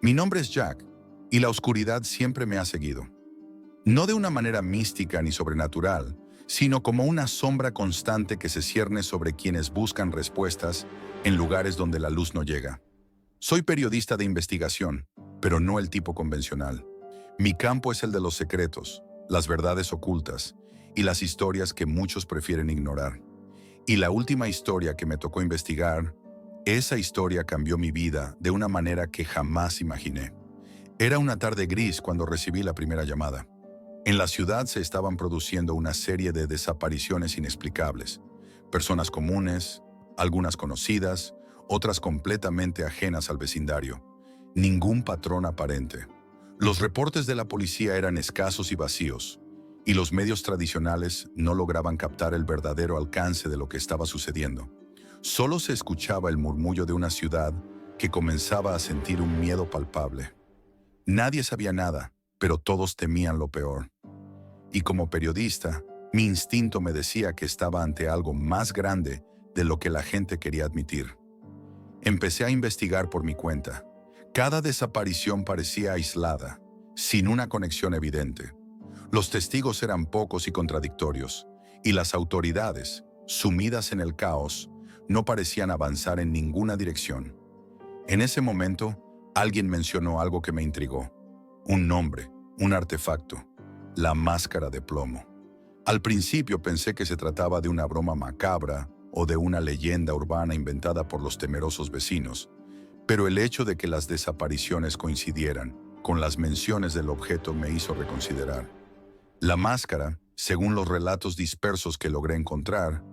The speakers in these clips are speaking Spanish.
Mi nombre es Jack, y la oscuridad siempre me ha seguido. No de una manera mística ni sobrenatural, sino como una sombra constante que se cierne sobre quienes buscan respuestas en lugares donde la luz no llega. Soy periodista de investigación, pero no el tipo convencional. Mi campo es el de los secretos, las verdades ocultas y las historias que muchos prefieren ignorar. Y la última historia que me tocó investigar, esa historia cambió mi vida de una manera que jamás imaginé. Era una tarde gris cuando recibí la primera llamada. En la ciudad se estaban produciendo una serie de desapariciones inexplicables. Personas comunes, algunas conocidas, otras completamente ajenas al vecindario. Ningún patrón aparente. Los reportes de la policía eran escasos y vacíos, y los medios tradicionales no lograban captar el verdadero alcance de lo que estaba sucediendo. Solo se escuchaba el murmullo de una ciudad que comenzaba a sentir un miedo palpable. Nadie sabía nada, pero todos temían lo peor. Y como periodista, mi instinto me decía que estaba ante algo más grande de lo que la gente quería admitir. Empecé a investigar por mi cuenta. Cada desaparición parecía aislada, sin una conexión evidente. Los testigos eran pocos y contradictorios, y las autoridades, sumidas en el caos, no parecían avanzar en ninguna dirección. En ese momento, alguien mencionó algo que me intrigó. Un nombre, un artefacto, la máscara de plomo. Al principio pensé que se trataba de una broma macabra o de una leyenda urbana inventada por los temerosos vecinos, pero el hecho de que las desapariciones coincidieran con las menciones del objeto me hizo reconsiderar. La máscara, según los relatos dispersos que logré encontrar,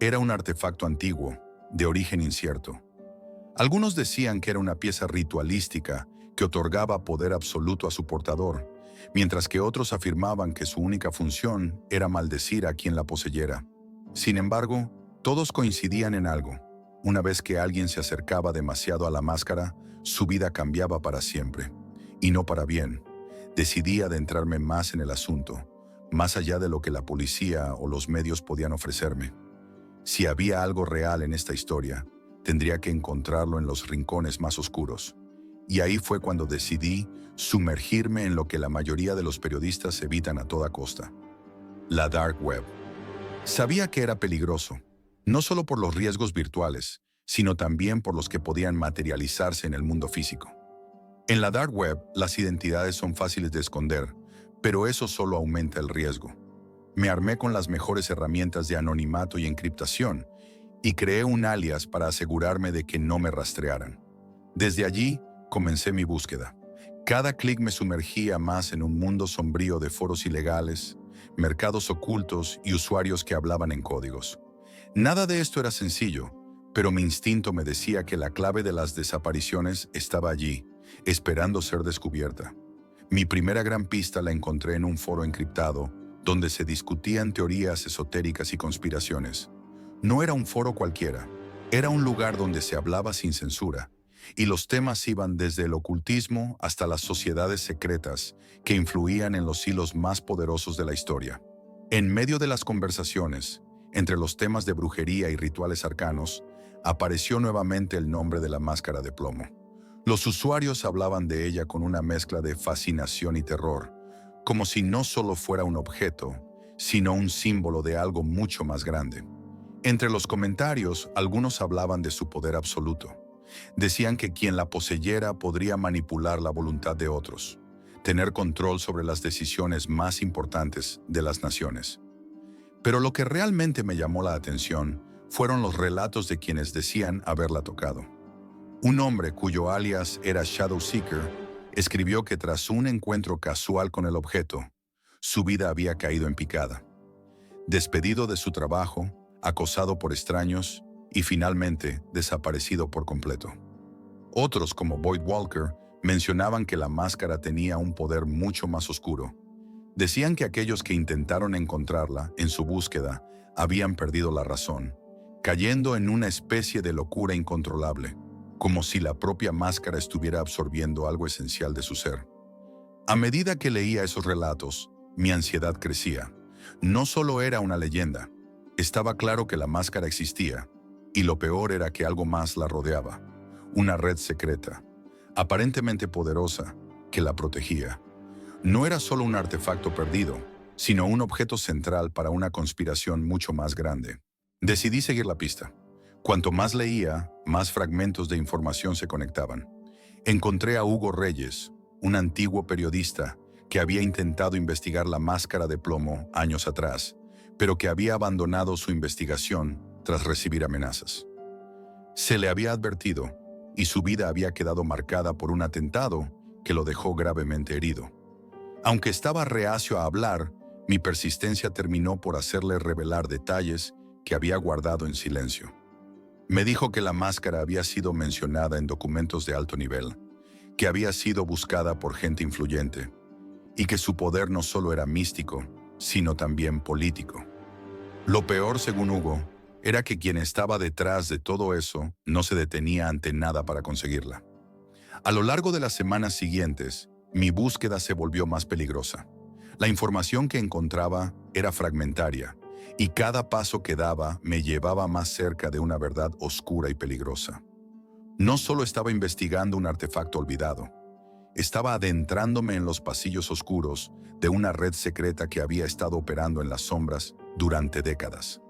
era un artefacto antiguo, de origen incierto. Algunos decían que era una pieza ritualística que otorgaba poder absoluto a su portador, mientras que otros afirmaban que su única función era maldecir a quien la poseyera. Sin embargo, todos coincidían en algo. Una vez que alguien se acercaba demasiado a la máscara, su vida cambiaba para siempre, y no para bien. Decidí adentrarme más en el asunto, más allá de lo que la policía o los medios podían ofrecerme. Si había algo real en esta historia, tendría que encontrarlo en los rincones más oscuros. Y ahí fue cuando decidí sumergirme en lo que la mayoría de los periodistas evitan a toda costa: la Dark Web. Sabía que era peligroso, no solo por los riesgos virtuales, sino también por los que podían materializarse en el mundo físico. En la Dark Web, las identidades son fáciles de esconder, pero eso solo aumenta el riesgo. Me armé con las mejores herramientas de anonimato y encriptación, y creé un alias para asegurarme de que no me rastrearan. Desde allí, comencé mi búsqueda. Cada clic me sumergía más en un mundo sombrío de foros ilegales, mercados ocultos y usuarios que hablaban en códigos. Nada de esto era sencillo, pero mi instinto me decía que la clave de las desapariciones estaba allí, esperando ser descubierta. Mi primera gran pista la encontré en un foro encriptado, donde se discutían teorías esotéricas y conspiraciones. No era un foro cualquiera, era un lugar donde se hablaba sin censura, y los temas iban desde el ocultismo hasta las sociedades secretas que influían en los hilos más poderosos de la historia. En medio de las conversaciones, entre los temas de brujería y rituales arcanos, apareció nuevamente el nombre de la máscara de plomo. Los usuarios hablaban de ella con una mezcla de fascinación y terror, como si no solo fuera un objeto, sino un símbolo de algo mucho más grande. Entre los comentarios, algunos hablaban de su poder absoluto. Decían que quien la poseyera podría manipular la voluntad de otros, tener control sobre las decisiones más importantes de las naciones. Pero lo que realmente me llamó la atención fueron los relatos de quienes decían haberla tocado. Un hombre cuyo alias era Shadow Seeker escribió que tras un encuentro casual con el objeto, su vida había caído en picada. Despedido de su trabajo, acosado por extraños y finalmente desaparecido por completo. Otros, como Boyd Walker, mencionaban que la máscara tenía un poder mucho más oscuro. Decían que aquellos que intentaron encontrarla en su búsqueda habían perdido la razón, cayendo en una especie de locura incontrolable, como si la propia máscara estuviera absorbiendo algo esencial de su ser. A medida que leía esos relatos, mi ansiedad crecía. No solo era una leyenda, estaba claro que la máscara existía, y lo peor era que algo más la rodeaba, una red secreta, aparentemente poderosa, que la protegía. No era solo un artefacto perdido, sino un objeto central para una conspiración mucho más grande. Decidí seguir la pista. Cuanto más leía, más fragmentos de información se conectaban. Encontré a Hugo Reyes, un antiguo periodista que había intentado investigar la máscara de plomo años atrás, pero que había abandonado su investigación tras recibir amenazas. Se le había advertido, y su vida había quedado marcada por un atentado que lo dejó gravemente herido. Aunque estaba reacio a hablar, mi persistencia terminó por hacerle revelar detalles que había guardado en silencio. Me dijo que la máscara había sido mencionada en documentos de alto nivel, que había sido buscada por gente influyente, y que su poder no solo era místico, sino también político. Lo peor, según Hugo, era que quien estaba detrás de todo eso no se detenía ante nada para conseguirla. A lo largo de las semanas siguientes, mi búsqueda se volvió más peligrosa. La información que encontraba era fragmentaria, y cada paso que daba me llevaba más cerca de una verdad oscura y peligrosa. No solo estaba investigando un artefacto olvidado, estaba adentrándome en los pasillos oscuros de una red secreta que había estado operando en las sombras durante décadas.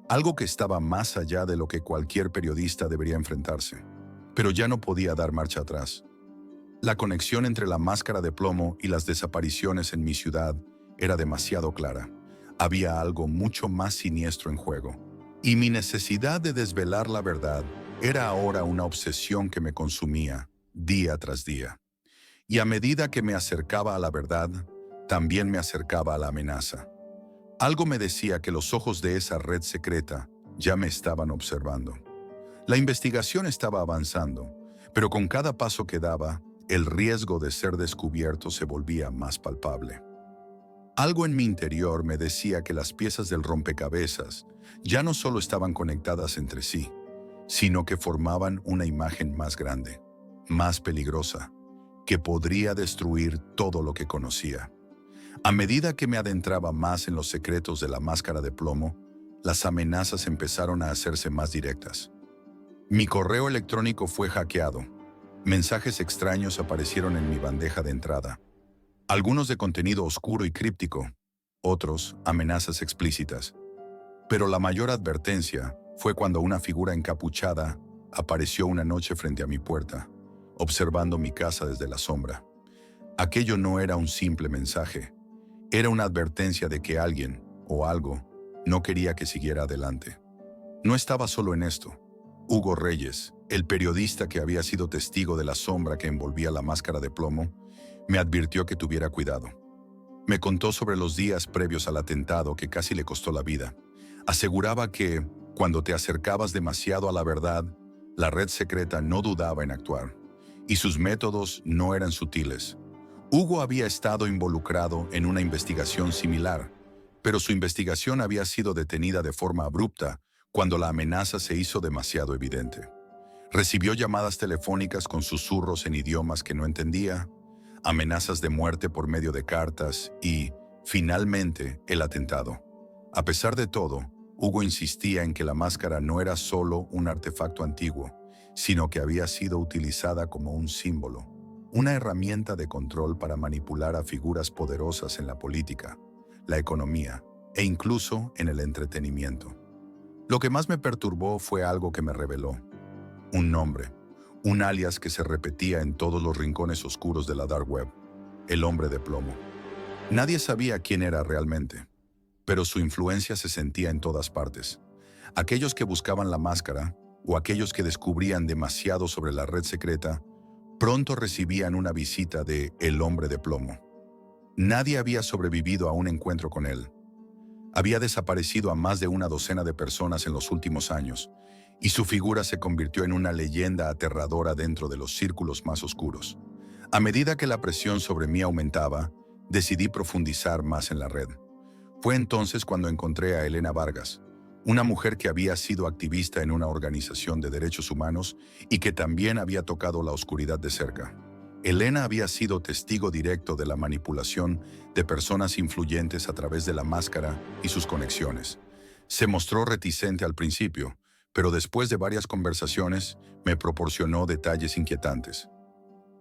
Algo que estaba más allá de lo que cualquier periodista debería enfrentarse. Pero ya no podía dar marcha atrás. La conexión entre la máscara de plomo y las desapariciones en mi ciudad era demasiado clara. Había algo mucho más siniestro en juego. Y mi necesidad de desvelar la verdad era ahora una obsesión que me consumía día tras día. Y a medida que me acercaba a la verdad, también me acercaba a la amenaza. Algo me decía que los ojos de esa red secreta ya me estaban observando. La investigación estaba avanzando, pero con cada paso que daba, el riesgo de ser descubierto se volvía más palpable. Algo en mi interior me decía que las piezas del rompecabezas ya no solo estaban conectadas entre sí, sino que formaban una imagen más grande, más peligrosa, que podría destruir todo lo que conocía. A medida que me adentraba más en los secretos de la máscara de plomo, las amenazas empezaron a hacerse más directas. Mi correo electrónico fue hackeado. Mensajes extraños aparecieron en mi bandeja de entrada. Algunos de contenido oscuro y críptico, otros amenazas explícitas. Pero la mayor advertencia fue cuando una figura encapuchada apareció una noche frente a mi puerta, observando mi casa desde la sombra. Aquello no era un simple mensaje. Era una advertencia de que alguien, o algo, no quería que siguiera adelante. No estaba solo en esto. Hugo Reyes, el periodista que había sido testigo de la sombra que envolvía la máscara de plomo, me advirtió que tuviera cuidado. Me contó sobre los días previos al atentado que casi le costó la vida. Aseguraba que, cuando te acercabas demasiado a la verdad, la red secreta no dudaba en actuar, y sus métodos no eran sutiles. Hugo había estado involucrado en una investigación similar, pero su investigación había sido detenida de forma abrupta cuando la amenaza se hizo demasiado evidente. Recibió llamadas telefónicas con susurros en idiomas que no entendía, amenazas de muerte por medio de cartas y, finalmente, el atentado. A pesar de todo, Hugo insistía en que la máscara no era solo un artefacto antiguo, sino que había sido utilizada como un símbolo, una herramienta de control para manipular a figuras poderosas en la política, la economía e incluso en el entretenimiento. Lo que más me perturbó fue algo que me reveló: un nombre, un alias que se repetía en todos los rincones oscuros de la dark web: el hombre de plomo. Nadie sabía quién era realmente, pero su influencia se sentía en todas partes. Aquellos que buscaban la máscara, o aquellos que descubrían demasiado sobre la red secreta, pronto recibían una visita de el hombre de plomo. Nadie había sobrevivido a un encuentro con él. Había desaparecido a más de una docena de personas en los últimos años, y su figura se convirtió en una leyenda aterradora dentro de los círculos más oscuros. A medida que la presión sobre mí aumentaba, decidí profundizar más en la red. Fue entonces cuando encontré a Elena Vargas, una mujer que había sido activista en una organización de derechos humanos y que también había tocado la oscuridad de cerca. Elena había sido testigo directo de la manipulación de personas influyentes a través de la máscara y sus conexiones. Se mostró reticente al principio, pero después de varias conversaciones me proporcionó detalles inquietantes.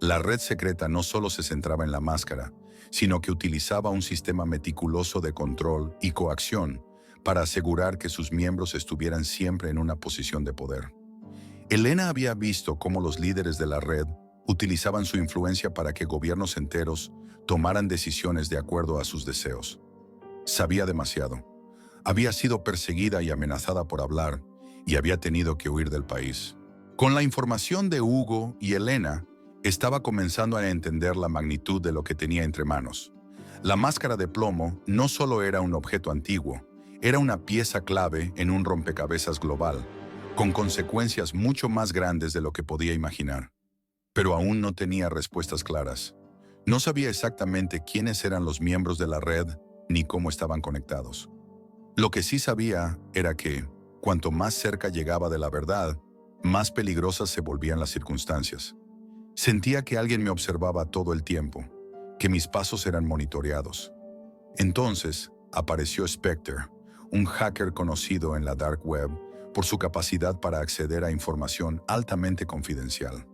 La red secreta no solo se centraba en la máscara, sino que utilizaba un sistema meticuloso de control y coacción para asegurar que sus miembros estuvieran siempre en una posición de poder. Elena había visto cómo los líderes de la red utilizaban su influencia para que gobiernos enteros tomaran decisiones de acuerdo a sus deseos. Sabía demasiado. Había sido perseguida y amenazada por hablar y había tenido que huir del país. Con la información de Hugo y Elena, estaba comenzando a entender la magnitud de lo que tenía entre manos. La máscara de plomo no solo era un objeto antiguo, era una pieza clave en un rompecabezas global, con consecuencias mucho más grandes de lo que podía imaginar. Pero aún no tenía respuestas claras. No sabía exactamente quiénes eran los miembros de la red ni cómo estaban conectados. Lo que sí sabía era que, cuanto más cerca llegaba de la verdad, más peligrosas se volvían las circunstancias. Sentía que alguien me observaba todo el tiempo, que mis pasos eran monitoreados. Entonces, apareció Spectre, un hacker conocido en la Dark Web por su capacidad para acceder a información altamente confidencial.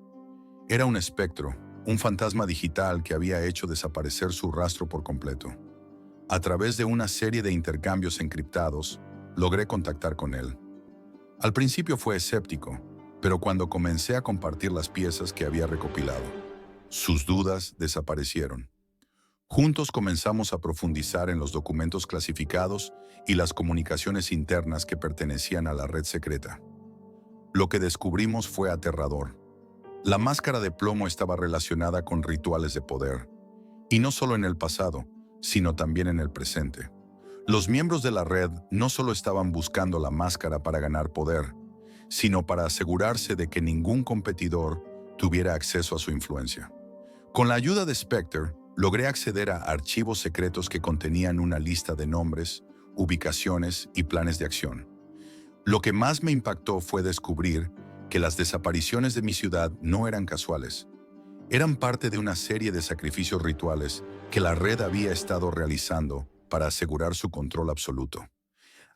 Era un espectro, un fantasma digital que había hecho desaparecer su rastro por completo. A través de una serie de intercambios encriptados, logré contactar con él. Al principio fue escéptico, pero cuando comencé a compartir las piezas que había recopilado, sus dudas desaparecieron. Juntos comenzamos a profundizar en los documentos clasificados y las comunicaciones internas que pertenecían a la red secreta. Lo que descubrimos fue aterrador. La máscara de plomo estaba relacionada con rituales de poder, y no solo en el pasado, sino también en el presente. Los miembros de la red no solo estaban buscando la máscara para ganar poder, sino para asegurarse de que ningún competidor tuviera acceso a su influencia. Con la ayuda de Spectre, logré acceder a archivos secretos que contenían una lista de nombres, ubicaciones y planes de acción. Lo que más me impactó fue descubrir que las desapariciones de mi ciudad no eran casuales. Eran parte de una serie de sacrificios rituales que la red había estado realizando para asegurar su control absoluto.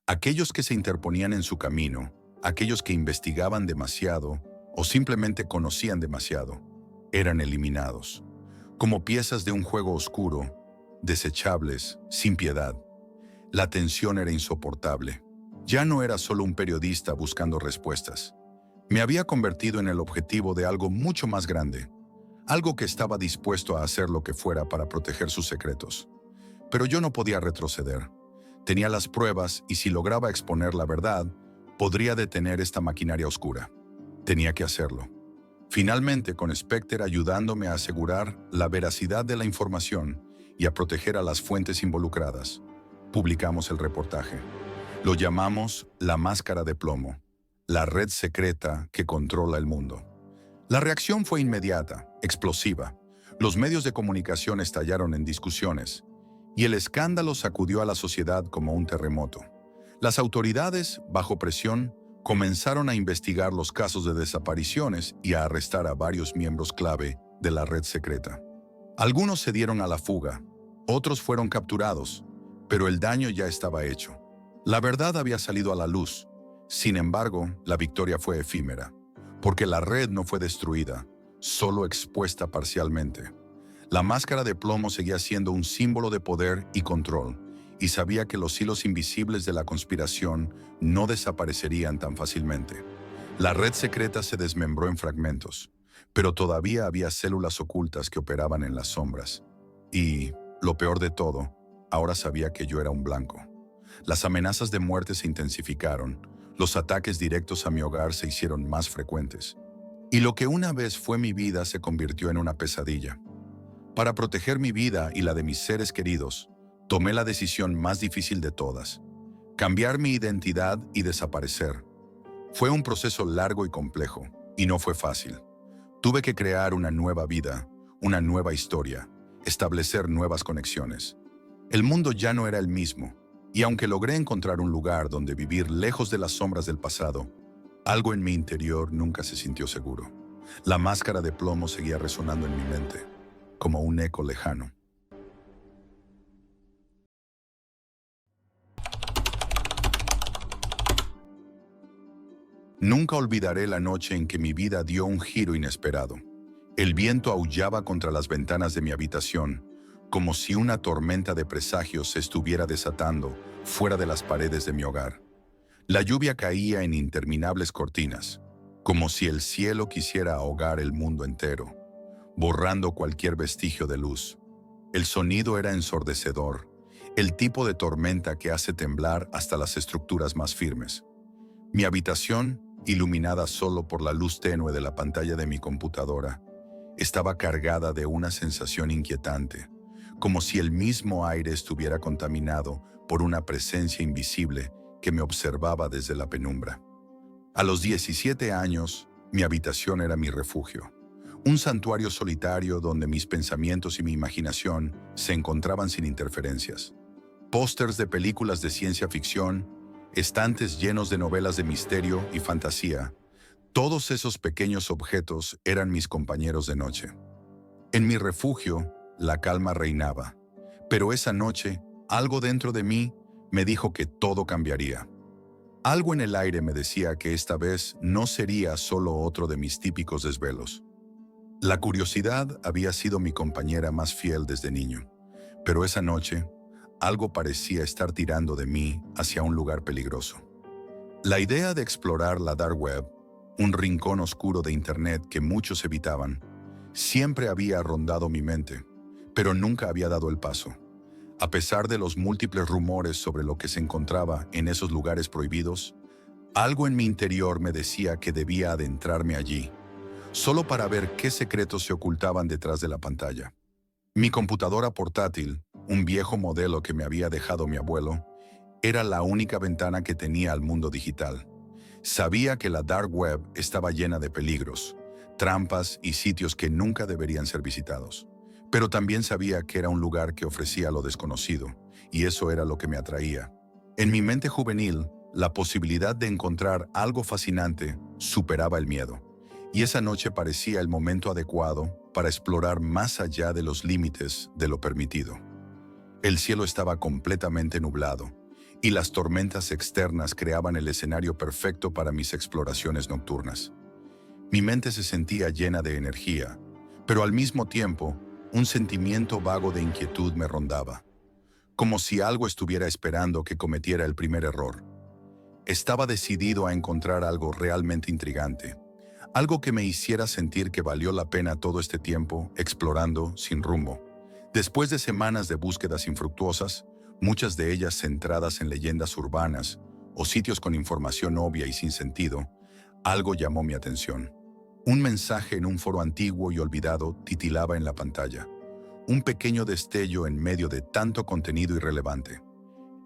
Aquellos que se interponían en su camino, aquellos que investigaban demasiado o simplemente conocían demasiado, eran eliminados. Como piezas de un juego oscuro, desechables, sin piedad. La tensión era insoportable. Ya no era solo un periodista buscando respuestas. Me había convertido en el objetivo de algo mucho más grande, algo que estaba dispuesto a hacer lo que fuera para proteger sus secretos. Pero yo no podía retroceder. Tenía las pruebas y si lograba exponer la verdad, podría detener esta maquinaria oscura. Tenía que hacerlo. Finalmente, con Spectre ayudándome a asegurar la veracidad de la información y a proteger a las fuentes involucradas, publicamos el reportaje. Lo llamamos La Máscara de Plomo, la red secreta que controla el mundo. La reacción fue inmediata, explosiva. Los medios de comunicación estallaron en discusiones, y el escándalo sacudió a la sociedad como un terremoto. Las autoridades, bajo presión, comenzaron a investigar los casos de desapariciones y a arrestar a varios miembros clave de la red secreta. Algunos se dieron a la fuga, otros fueron capturados, pero el daño ya estaba hecho. La verdad había salido a la luz. Sin embargo, la victoria fue efímera, porque la red no fue destruida, solo expuesta parcialmente. La máscara de plomo seguía siendo un símbolo de poder y control, y sabía que los hilos invisibles de la conspiración no desaparecerían tan fácilmente. La red secreta se desmembró en fragmentos, pero todavía había células ocultas que operaban en las sombras. Y, lo peor de todo, ahora sabía que yo era un blanco. Las amenazas de muerte se intensificaron, los ataques directos a mi hogar se hicieron más frecuentes. Y lo que una vez fue mi vida se convirtió en una pesadilla. Para proteger mi vida y la de mis seres queridos, tomé la decisión más difícil de todas: cambiar mi identidad y desaparecer. Fue un proceso largo y complejo, y no fue fácil. Tuve que crear una nueva vida, una nueva historia, establecer nuevas conexiones. El mundo ya no era el mismo, y aunque logré encontrar un lugar donde vivir lejos de las sombras del pasado, algo en mi interior nunca se sintió seguro. La máscara de plomo seguía resonando en mi mente, como un eco lejano. Nunca olvidaré la noche en que mi vida dio un giro inesperado. El viento aullaba contra las ventanas de mi habitación, como si una tormenta de presagios se estuviera desatando fuera de las paredes de mi hogar. La lluvia caía en interminables cortinas, como si el cielo quisiera ahogar el mundo entero, borrando cualquier vestigio de luz. El sonido era ensordecedor, el tipo de tormenta que hace temblar hasta las estructuras más firmes. Mi habitación, iluminada solo por la luz tenue de la pantalla de mi computadora, estaba cargada de una sensación inquietante, como si el mismo aire estuviera contaminado por una presencia invisible que me observaba desde la penumbra. A los 17 años, mi habitación era mi refugio, un santuario solitario donde mis pensamientos y mi imaginación se encontraban sin interferencias. Pósters de películas de ciencia ficción, estantes llenos de novelas de misterio y fantasía, todos esos pequeños objetos eran mis compañeros de noche. En mi refugio, la calma reinaba, pero esa noche, algo dentro de mí me dijo que todo cambiaría. Algo en el aire me decía que esta vez no sería solo otro de mis típicos desvelos. La curiosidad había sido mi compañera más fiel desde niño, pero esa noche, algo parecía estar tirando de mí hacia un lugar peligroso. La idea de explorar la Dark Web, un rincón oscuro de Internet que muchos evitaban, siempre había rondado mi mente, pero nunca había dado el paso. A pesar de los múltiples rumores sobre lo que se encontraba en esos lugares prohibidos, algo en mi interior me decía que debía adentrarme allí, solo para ver qué secretos se ocultaban detrás de la pantalla. Mi computadora portátil, un viejo modelo que me había dejado mi abuelo, era la única ventana que tenía al mundo digital. Sabía que la Dark Web estaba llena de peligros, trampas y sitios que nunca deberían ser visitados. Pero también sabía que era un lugar que ofrecía lo desconocido, y eso era lo que me atraía. En mi mente juvenil, la posibilidad de encontrar algo fascinante superaba el miedo, y esa noche parecía el momento adecuado para explorar más allá de los límites de lo permitido. El cielo estaba completamente nublado, y las tormentas externas creaban el escenario perfecto para mis exploraciones nocturnas. Mi mente se sentía llena de energía, pero al mismo tiempo, un sentimiento vago de inquietud me rondaba, como si algo estuviera esperando que cometiera el primer error. Estaba decidido a encontrar algo realmente intrigante, algo que me hiciera sentir que valió la pena todo este tiempo explorando sin rumbo. Después de semanas de búsquedas infructuosas, muchas de ellas centradas en leyendas urbanas o sitios con información obvia y sin sentido, algo llamó mi atención. Un mensaje en un foro antiguo y olvidado titilaba en la pantalla. Un pequeño destello en medio de tanto contenido irrelevante.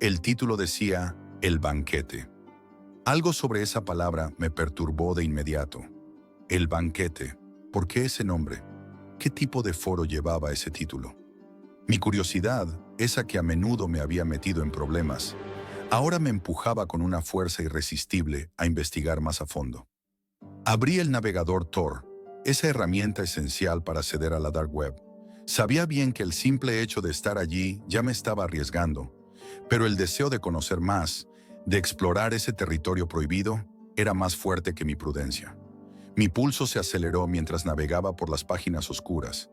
El título decía El Banquete. Algo sobre esa palabra me perturbó de inmediato. El Banquete. ¿Por qué ese nombre? ¿Qué tipo de foro llevaba ese título? Mi curiosidad, esa que a menudo me había metido en problemas, ahora me empujaba con una fuerza irresistible a investigar más a fondo. Abrí el navegador Tor, esa herramienta esencial para acceder a la Dark Web. Sabía bien que el simple hecho de estar allí ya me estaba arriesgando, pero el deseo de conocer más, de explorar ese territorio prohibido, era más fuerte que mi prudencia. Mi pulso se aceleró mientras navegaba por las páginas oscuras,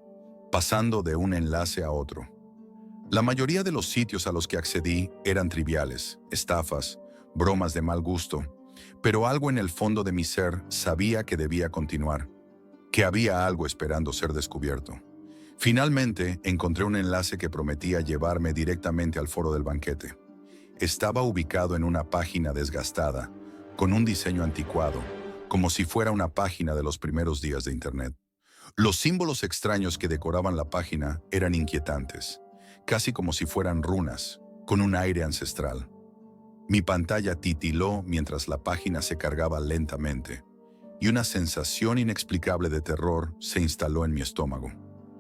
pasando de un enlace a otro. La mayoría de los sitios a los que accedí eran triviales, estafas, bromas de mal gusto, pero algo en el fondo de mi ser sabía que debía continuar, que había algo esperando ser descubierto. Finalmente, encontré un enlace que prometía llevarme directamente al foro del banquete. Estaba ubicado en una página desgastada, con un diseño anticuado, como si fuera una página de los primeros días de Internet. Los símbolos extraños que decoraban la página eran inquietantes, casi como si fueran runas, con un aire ancestral. Mi pantalla titiló mientras la página se cargaba lentamente, y una sensación inexplicable de terror se instaló en mi estómago.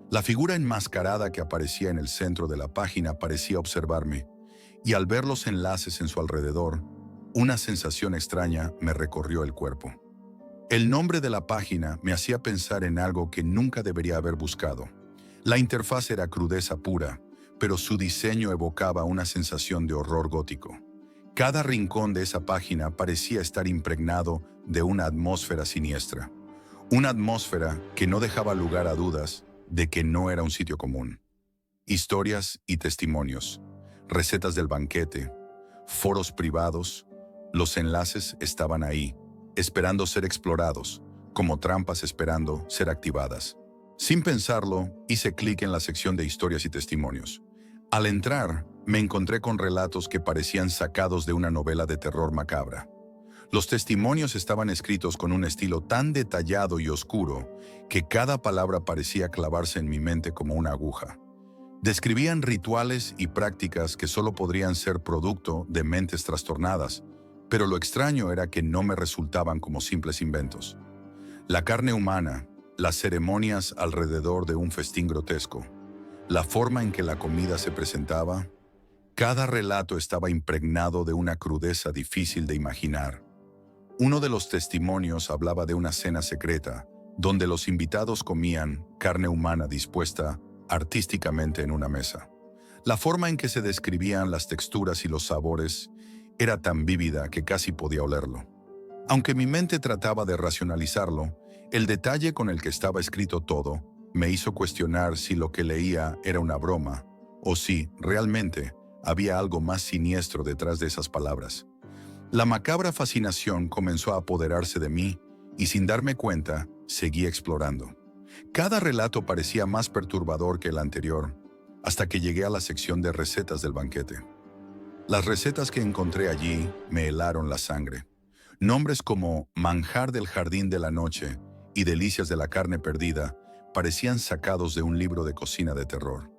La figura enmascarada que aparecía en el centro de la página parecía observarme, y al ver los enlaces en su alrededor, una sensación extraña me recorrió el cuerpo. El nombre de la página me hacía pensar en algo que nunca debería haber buscado. La interfaz era crudeza pura, pero su diseño evocaba una sensación de horror gótico. Cada rincón de esa página parecía estar impregnado de una atmósfera siniestra, Una atmósfera que no dejaba lugar a dudas de que no era un sitio común. Historias y testimonios, recetas del banquete, foros privados, los enlaces estaban ahí, esperando ser explorados, como trampas esperando ser activadas. Sin pensarlo, hice clic en la sección de historias y testimonios. Al entrar, me encontré con relatos que parecían sacados de una novela de terror macabra. Los testimonios estaban escritos con un estilo tan detallado y oscuro que cada palabra parecía clavarse en mi mente como una aguja. Describían rituales y prácticas que solo podrían ser producto de mentes trastornadas, pero lo extraño era que no me resultaban como simples inventos. La carne humana, las ceremonias alrededor de un festín grotesco, la forma en que la comida se presentaba, cada relato estaba impregnado de una crudeza difícil de imaginar. Uno de los testimonios hablaba de una cena secreta, donde los invitados comían carne humana dispuesta artísticamente en una mesa. La forma en que se describían las texturas y los sabores era tan vívida que casi podía olerlo. Aunque mi mente trataba de racionalizarlo, el detalle con el que estaba escrito todo me hizo cuestionar si lo que leía era una broma o si, realmente, había algo más siniestro detrás de esas palabras. La macabra fascinación comenzó a apoderarse de mí y sin darme cuenta, seguí explorando. Cada relato parecía más perturbador que el anterior, hasta que llegué a la sección de recetas del banquete. Las recetas que encontré allí me helaron la sangre. Nombres como manjar del jardín de la noche y delicias de la carne perdida parecían sacados de un libro de cocina de terror.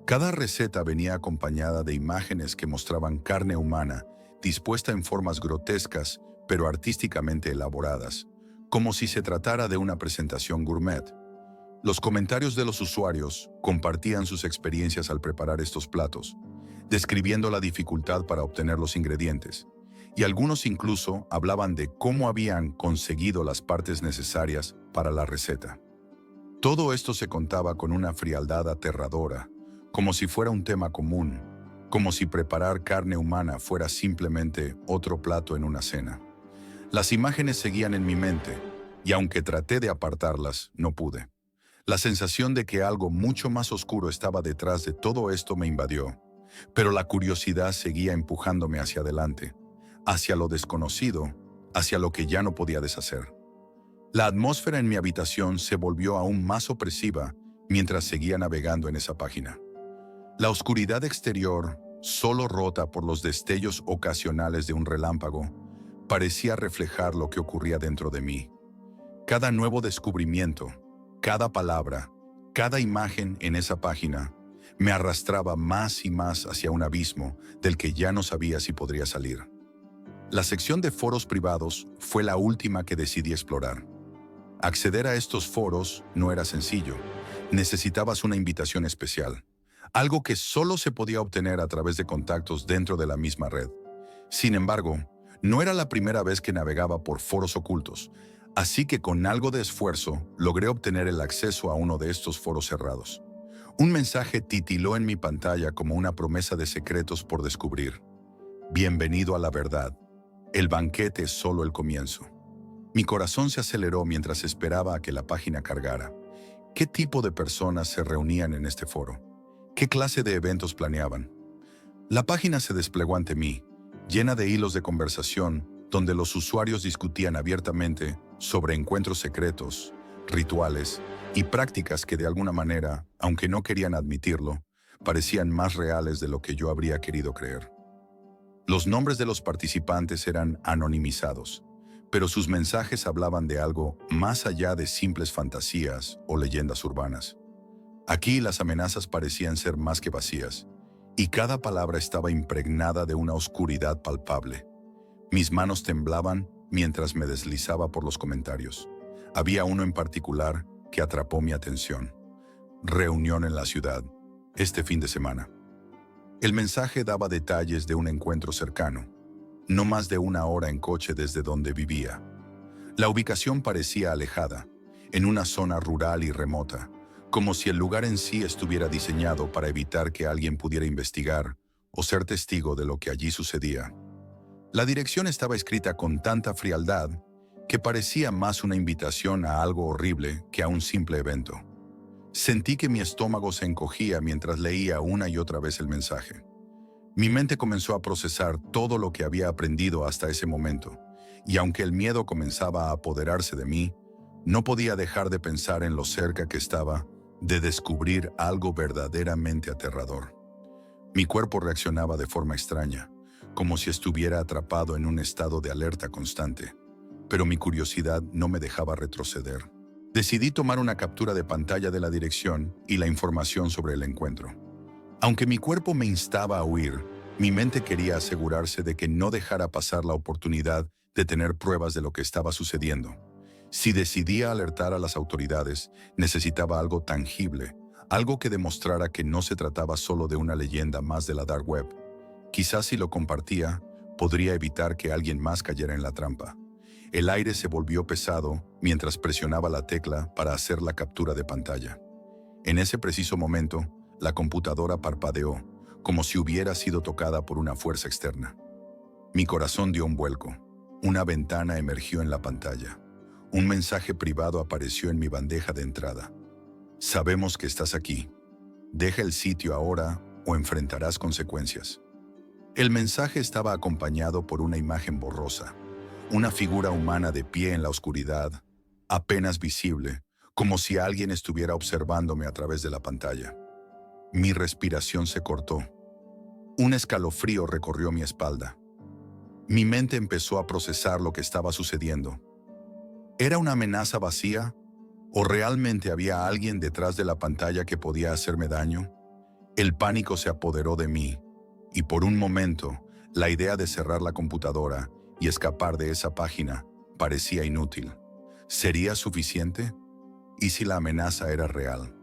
Cada receta venía acompañada de imágenes que mostraban carne humana dispuesta en formas grotescas pero artísticamente elaboradas, como si se tratara de una presentación gourmet. Los comentarios de los usuarios compartían sus experiencias al preparar estos platos, describiendo la dificultad para obtener los ingredientes, y algunos incluso hablaban de cómo habían conseguido las partes necesarias para la receta. Todo esto se contaba con una frialdad aterradora, como si fuera un tema común, como si preparar carne humana fuera simplemente otro plato en una cena. Las imágenes seguían en mi mente, y aunque traté de apartarlas, no pude. La sensación de que algo mucho más oscuro estaba detrás de todo esto me invadió, pero la curiosidad seguía empujándome hacia adelante, hacia lo desconocido, hacia lo que ya no podía deshacer. La atmósfera en mi habitación se volvió aún más opresiva mientras seguía navegando en esa página. La oscuridad exterior, solo rota por los destellos ocasionales de un relámpago, parecía reflejar lo que ocurría dentro de mí. Cada nuevo descubrimiento, cada palabra, cada imagen en esa página, me arrastraba más y más hacia un abismo del que ya no sabía si podría salir. La sección de foros privados fue la última que decidí explorar. Acceder a estos foros no era sencillo. Necesitabas una invitación especial, algo que solo se podía obtener a través de contactos dentro de la misma red. Sin embargo, no era la primera vez que navegaba por foros ocultos, así que con algo de esfuerzo logré obtener el acceso a uno de estos foros cerrados. Un mensaje titiló en mi pantalla como una promesa de secretos por descubrir. Bienvenido a la verdad. El banquete es solo el comienzo. Mi corazón se aceleró mientras esperaba a que la página cargara. ¿Qué tipo de personas se reunían en este foro? ¿Qué clase de eventos planeaban? La página se desplegó ante mí, llena de hilos de conversación donde los usuarios discutían abiertamente sobre encuentros secretos, rituales y prácticas que de alguna manera, aunque no querían admitirlo, parecían más reales de lo que yo habría querido creer. Los nombres de los participantes eran anonimizados, pero sus mensajes hablaban de algo más allá de simples fantasías o leyendas urbanas. Aquí las amenazas parecían ser más que vacías, y cada palabra estaba impregnada de una oscuridad palpable. Mis manos temblaban mientras me deslizaba por los comentarios. Había uno en particular que atrapó mi atención. Reunión en la ciudad, este fin de semana. El mensaje daba detalles de un encuentro cercano, no más de 1 hora en coche desde donde vivía. La ubicación parecía alejada, en una zona rural y remota, como si el lugar en sí estuviera diseñado para evitar que alguien pudiera investigar o ser testigo de lo que allí sucedía. La dirección estaba escrita con tanta frialdad que parecía más una invitación a algo horrible que a un simple evento. Sentí que mi estómago se encogía mientras leía una y otra vez el mensaje. Mi mente comenzó a procesar todo lo que había aprendido hasta ese momento, y aunque el miedo comenzaba a apoderarse de mí, no podía dejar de pensar en lo cerca que estaba de descubrir algo verdaderamente aterrador. Mi cuerpo reaccionaba de forma extraña, como si estuviera atrapado en un estado de alerta constante, pero mi curiosidad no me dejaba retroceder. Decidí tomar una captura de pantalla de la dirección y la información sobre el encuentro. Aunque mi cuerpo me instaba a huir, mi mente quería asegurarse de que no dejara pasar la oportunidad de tener pruebas de lo que estaba sucediendo. Si decidía alertar a las autoridades, necesitaba algo tangible, algo que demostrara que no se trataba solo de una leyenda más de la dark web. Quizás si lo compartía, podría evitar que alguien más cayera en la trampa. El aire se volvió pesado mientras presionaba la tecla para hacer la captura de pantalla. En ese preciso momento, la computadora parpadeó, como si hubiera sido tocada por una fuerza externa. Mi corazón dio un vuelco. Una ventana emergió en la pantalla. Un mensaje privado apareció en mi bandeja de entrada. Sabemos que estás aquí. Deja el sitio ahora o enfrentarás consecuencias. El mensaje estaba acompañado por una imagen borrosa. Una figura humana de pie en la oscuridad, apenas visible, como si alguien estuviera observándome a través de la pantalla. Mi respiración se cortó. Un escalofrío recorrió mi espalda. Mi mente empezó a procesar lo que estaba sucediendo. ¿Era una amenaza vacía? ¿O realmente había alguien detrás de la pantalla que podía hacerme daño? El pánico se apoderó de mí, y por un momento, la idea de cerrar la computadora y escapar de esa página parecía inútil. ¿Sería suficiente? ¿Y si la amenaza era real?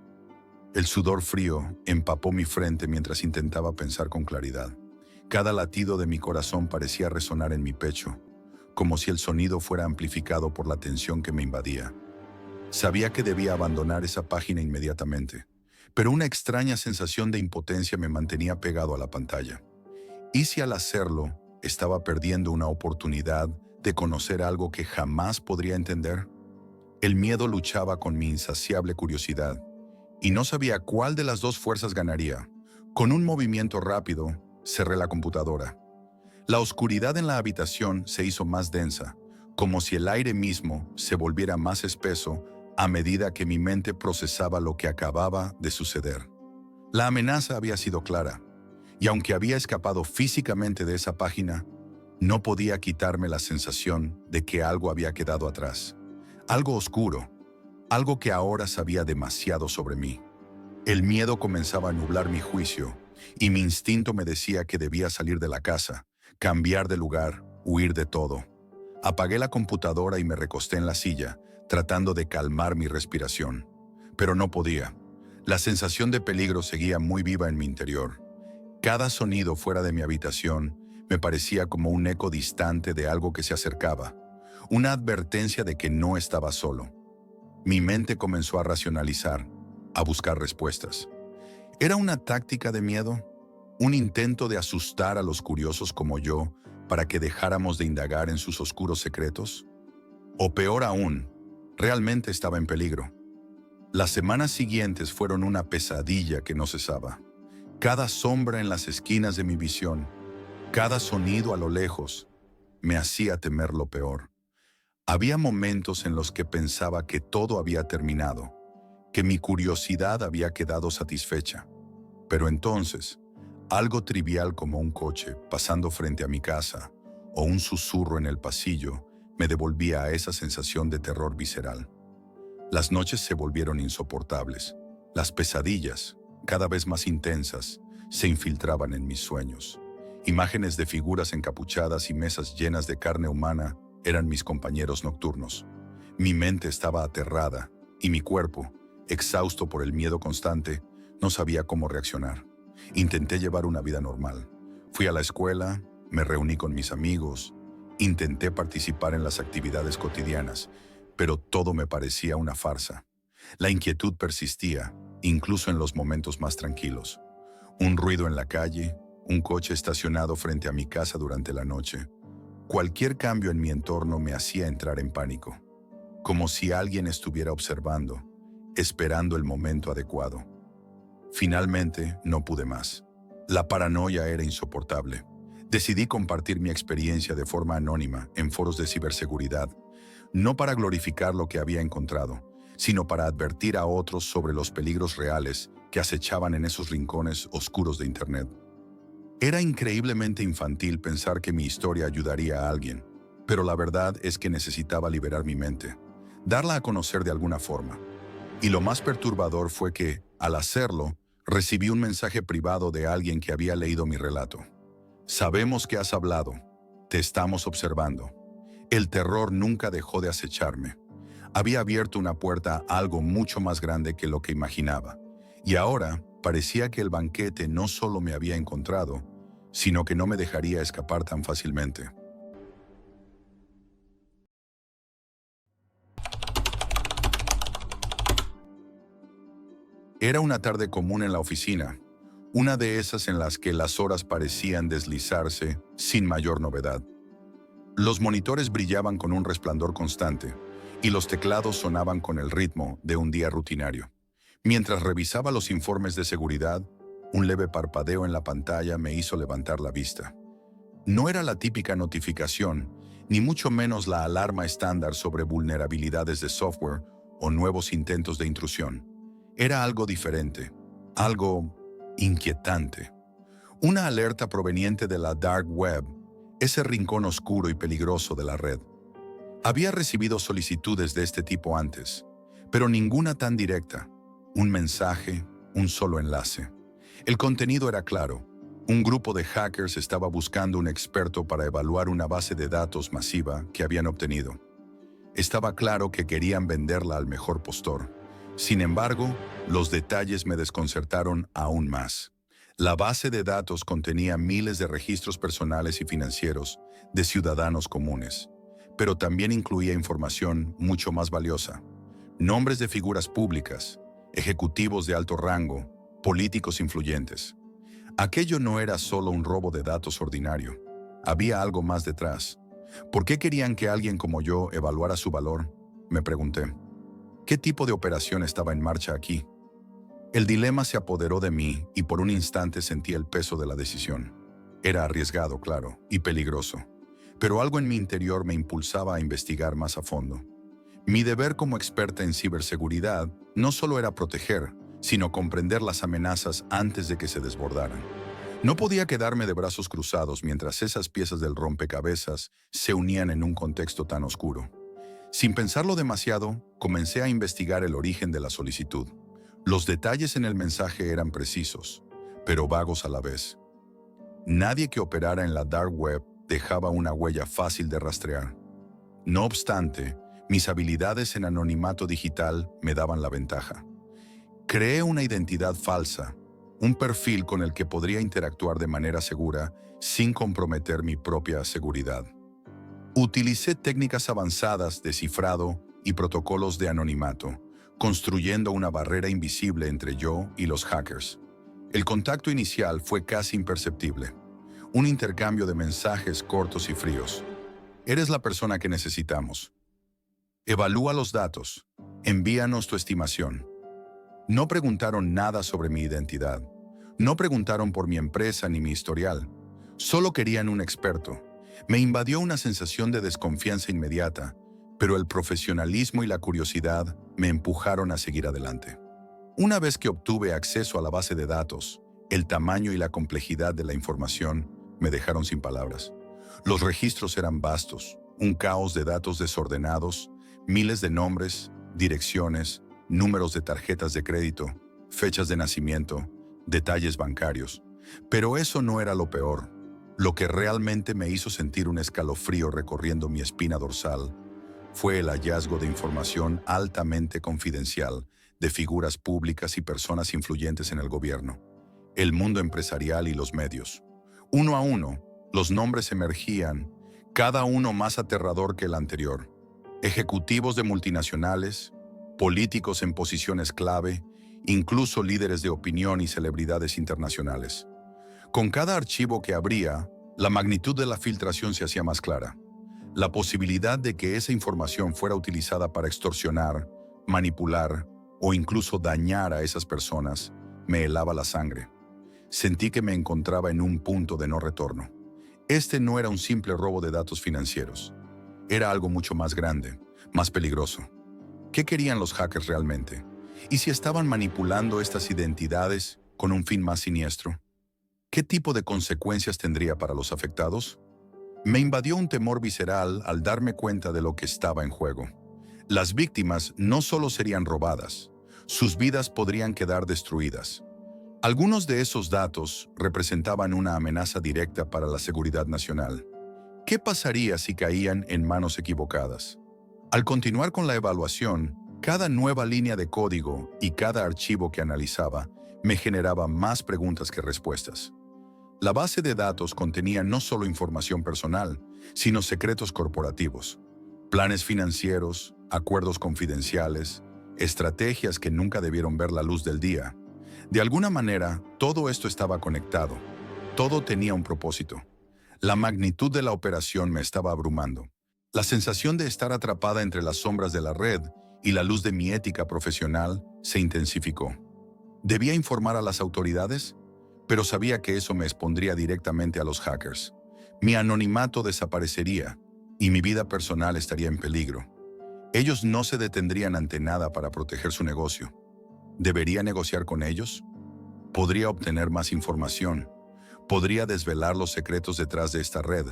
El sudor frío empapó mi frente mientras intentaba pensar con claridad. Cada latido de mi corazón parecía resonar en mi pecho, como si el sonido fuera amplificado por la tensión que me invadía. Sabía que debía abandonar esa página inmediatamente, pero una extraña sensación de impotencia me mantenía pegado a la pantalla. ¿Y si al hacerlo estaba perdiendo una oportunidad de conocer algo que jamás podría entender? El miedo luchaba con mi insaciable curiosidad, y no sabía cuál de las dos fuerzas ganaría. Con un movimiento rápido, cerré la computadora. La oscuridad en la habitación se hizo más densa, como si el aire mismo se volviera más espeso a medida que mi mente procesaba lo que acababa de suceder. La amenaza había sido clara, y aunque había escapado físicamente de esa página, no podía quitarme la sensación de que algo había quedado atrás. Algo oscuro, algo que ahora sabía demasiado sobre mí. El miedo comenzaba a nublar mi juicio, y mi instinto me decía que debía salir de la casa, cambiar de lugar, huir de todo. Apagué la computadora y me recosté en la silla, tratando de calmar mi respiración. Pero no podía. La sensación de peligro seguía muy viva en mi interior. Cada sonido fuera de mi habitación me parecía como un eco distante de algo que se acercaba, una advertencia de que no estaba solo. Mi mente comenzó a racionalizar, a buscar respuestas. ¿Era una táctica de miedo? ¿Un intento de asustar a los curiosos como yo para que dejáramos de indagar en sus oscuros secretos? O peor aún, realmente estaba en peligro. Las semanas siguientes fueron una pesadilla que no cesaba. Cada sombra en las esquinas de mi visión, cada sonido a lo lejos, me hacía temer lo peor. Había momentos en los que pensaba que todo había terminado, que mi curiosidad había quedado satisfecha. Pero entonces, algo trivial como un coche pasando frente a mi casa o un susurro en el pasillo me devolvía a esa sensación de terror visceral. Las noches se volvieron insoportables. Las pesadillas, cada vez más intensas, se infiltraban en mis sueños. Imágenes de figuras encapuchadas y mesas llenas de carne humana eran mis compañeros nocturnos. Mi mente estaba aterrada y mi cuerpo, exhausto por el miedo constante, no sabía cómo reaccionar. Intenté llevar una vida normal. Fui a la escuela, me reuní con mis amigos, intenté participar en las actividades cotidianas, pero todo me parecía una farsa. La inquietud persistía, incluso en los momentos más tranquilos. Un ruido en la calle, un coche estacionado frente a mi casa durante la noche, Cualquier cambio en mi entorno me hacía entrar en pánico, como si alguien estuviera observando, esperando el momento adecuado. Finalmente, no pude más. La paranoia era insoportable. Decidí compartir mi experiencia de forma anónima en foros de ciberseguridad, no para glorificar lo que había encontrado, sino para advertir a otros sobre los peligros reales que acechaban en esos rincones oscuros de Internet. Era increíblemente infantil pensar que mi historia ayudaría a alguien, pero la verdad es que necesitaba liberar mi mente, darla a conocer de alguna forma. Y lo más perturbador fue que, al hacerlo, recibí un mensaje privado de alguien que había leído mi relato. Sabemos que has hablado. Te estamos observando. El terror nunca dejó de acecharme. Había abierto una puerta a algo mucho más grande que lo que imaginaba. Y ahora parecía que el banquete no solo me había encontrado, sino que no me dejaría escapar tan fácilmente. Era una tarde común en la oficina, una de esas en las que las horas parecían deslizarse sin mayor novedad. Los monitores brillaban con un resplandor constante y los teclados sonaban con el ritmo de un día rutinario. Mientras revisaba los informes de seguridad, un leve parpadeo en la pantalla me hizo levantar la vista. No era la típica notificación, ni mucho menos la alarma estándar sobre vulnerabilidades de software o nuevos intentos de intrusión. Era algo diferente, algo inquietante. Una alerta proveniente de la Dark Web, ese rincón oscuro y peligroso de la red. Había recibido solicitudes de este tipo antes, pero ninguna tan directa. Un mensaje, un solo enlace. El contenido era claro. Un grupo de hackers estaba buscando un experto para evaluar una base de datos masiva que habían obtenido. Estaba claro que querían venderla al mejor postor. Sin embargo, los detalles me desconcertaron aún más. La base de datos contenía miles de registros personales y financieros de ciudadanos comunes, pero también incluía información mucho más valiosa. Nombres de figuras públicas, ejecutivos de alto rango, políticos influyentes. Aquello no era solo un robo de datos ordinario. Había algo más detrás. ¿Por qué querían que alguien como yo evaluara su valor? Me pregunté. ¿Qué tipo de operación estaba en marcha aquí? El dilema se apoderó de mí y por un instante sentí el peso de la decisión. Era arriesgado, claro, y peligroso, pero algo en mi interior me impulsaba a investigar más a fondo. Mi deber como experta en ciberseguridad no solo era proteger, sino comprender las amenazas antes de que se desbordaran. No podía quedarme de brazos cruzados mientras esas piezas del rompecabezas se unían en un contexto tan oscuro. Sin pensarlo demasiado, comencé a investigar el origen de la solicitud. Los detalles en el mensaje eran precisos, pero vagos a la vez. Nadie que operara en la Dark Web dejaba una huella fácil de rastrear. No obstante, mis habilidades en anonimato digital me daban la ventaja. Creé una identidad falsa, un perfil con el que podría interactuar de manera segura sin comprometer mi propia seguridad. Utilicé técnicas avanzadas de cifrado y protocolos de anonimato, construyendo una barrera invisible entre yo y los hackers. El contacto inicial fue casi imperceptible. Un intercambio de mensajes cortos y fríos. Eres la persona que necesitamos. Evalúa los datos. Envíanos tu estimación. No preguntaron nada sobre mi identidad. No preguntaron por mi empresa ni mi historial. Solo querían un experto. Me invadió una sensación de desconfianza inmediata, pero el profesionalismo y la curiosidad me empujaron a seguir adelante. Una vez que obtuve acceso a la base de datos, el tamaño y la complejidad de la información me dejaron sin palabras. Los registros eran vastos, un caos de datos desordenados, miles de nombres, direcciones, números de tarjetas de crédito, fechas de nacimiento, detalles bancarios. Pero eso no era lo peor. Lo que realmente me hizo sentir un escalofrío recorriendo mi espina dorsal fue el hallazgo de información altamente confidencial de figuras públicas y personas influyentes en el gobierno, el mundo empresarial y los medios. Uno a uno, los nombres emergían, cada uno más aterrador que el anterior. Ejecutivos de multinacionales, políticos en posiciones clave, incluso líderes de opinión y celebridades internacionales. Con cada archivo que abría, La magnitud de la filtración se hacía más clara. La posibilidad de que esa información fuera utilizada para extorsionar, manipular o incluso dañar a esas personas me helaba la sangre. Sentí que me encontraba en un punto de no retorno. Este no era un simple robo de datos financieros. Era algo mucho más grande, más peligroso. ¿Qué querían los hackers realmente? ¿Y si estaban manipulando estas identidades con un fin más siniestro? ¿Qué tipo de consecuencias tendría para los afectados? Me invadió un temor visceral al darme cuenta de lo que estaba en juego. Las víctimas no solo serían robadas, sus vidas podrían quedar destruidas. Algunos de esos datos representaban una amenaza directa para la seguridad nacional. ¿Qué pasaría si caían en manos equivocadas? Al continuar con la evaluación, cada nueva línea de código y cada archivo que analizaba me generaba más preguntas que respuestas. La base de datos contenía no solo información personal, sino secretos corporativos, planes financieros, acuerdos confidenciales, estrategias que nunca debieron ver la luz del día. De alguna manera, todo esto estaba conectado. Todo tenía un propósito. La magnitud de la operación me estaba abrumando. La sensación de estar atrapada entre las sombras de la red y la luz de mi ética profesional se intensificó. ¿Debía informar a las autoridades? Pero sabía que eso me expondría directamente a los hackers. Mi anonimato desaparecería y mi vida personal estaría en peligro. Ellos no se detendrían ante nada para proteger su negocio. ¿Debería negociar con ellos? Podría obtener más información. Podría desvelar los secretos detrás de esta red,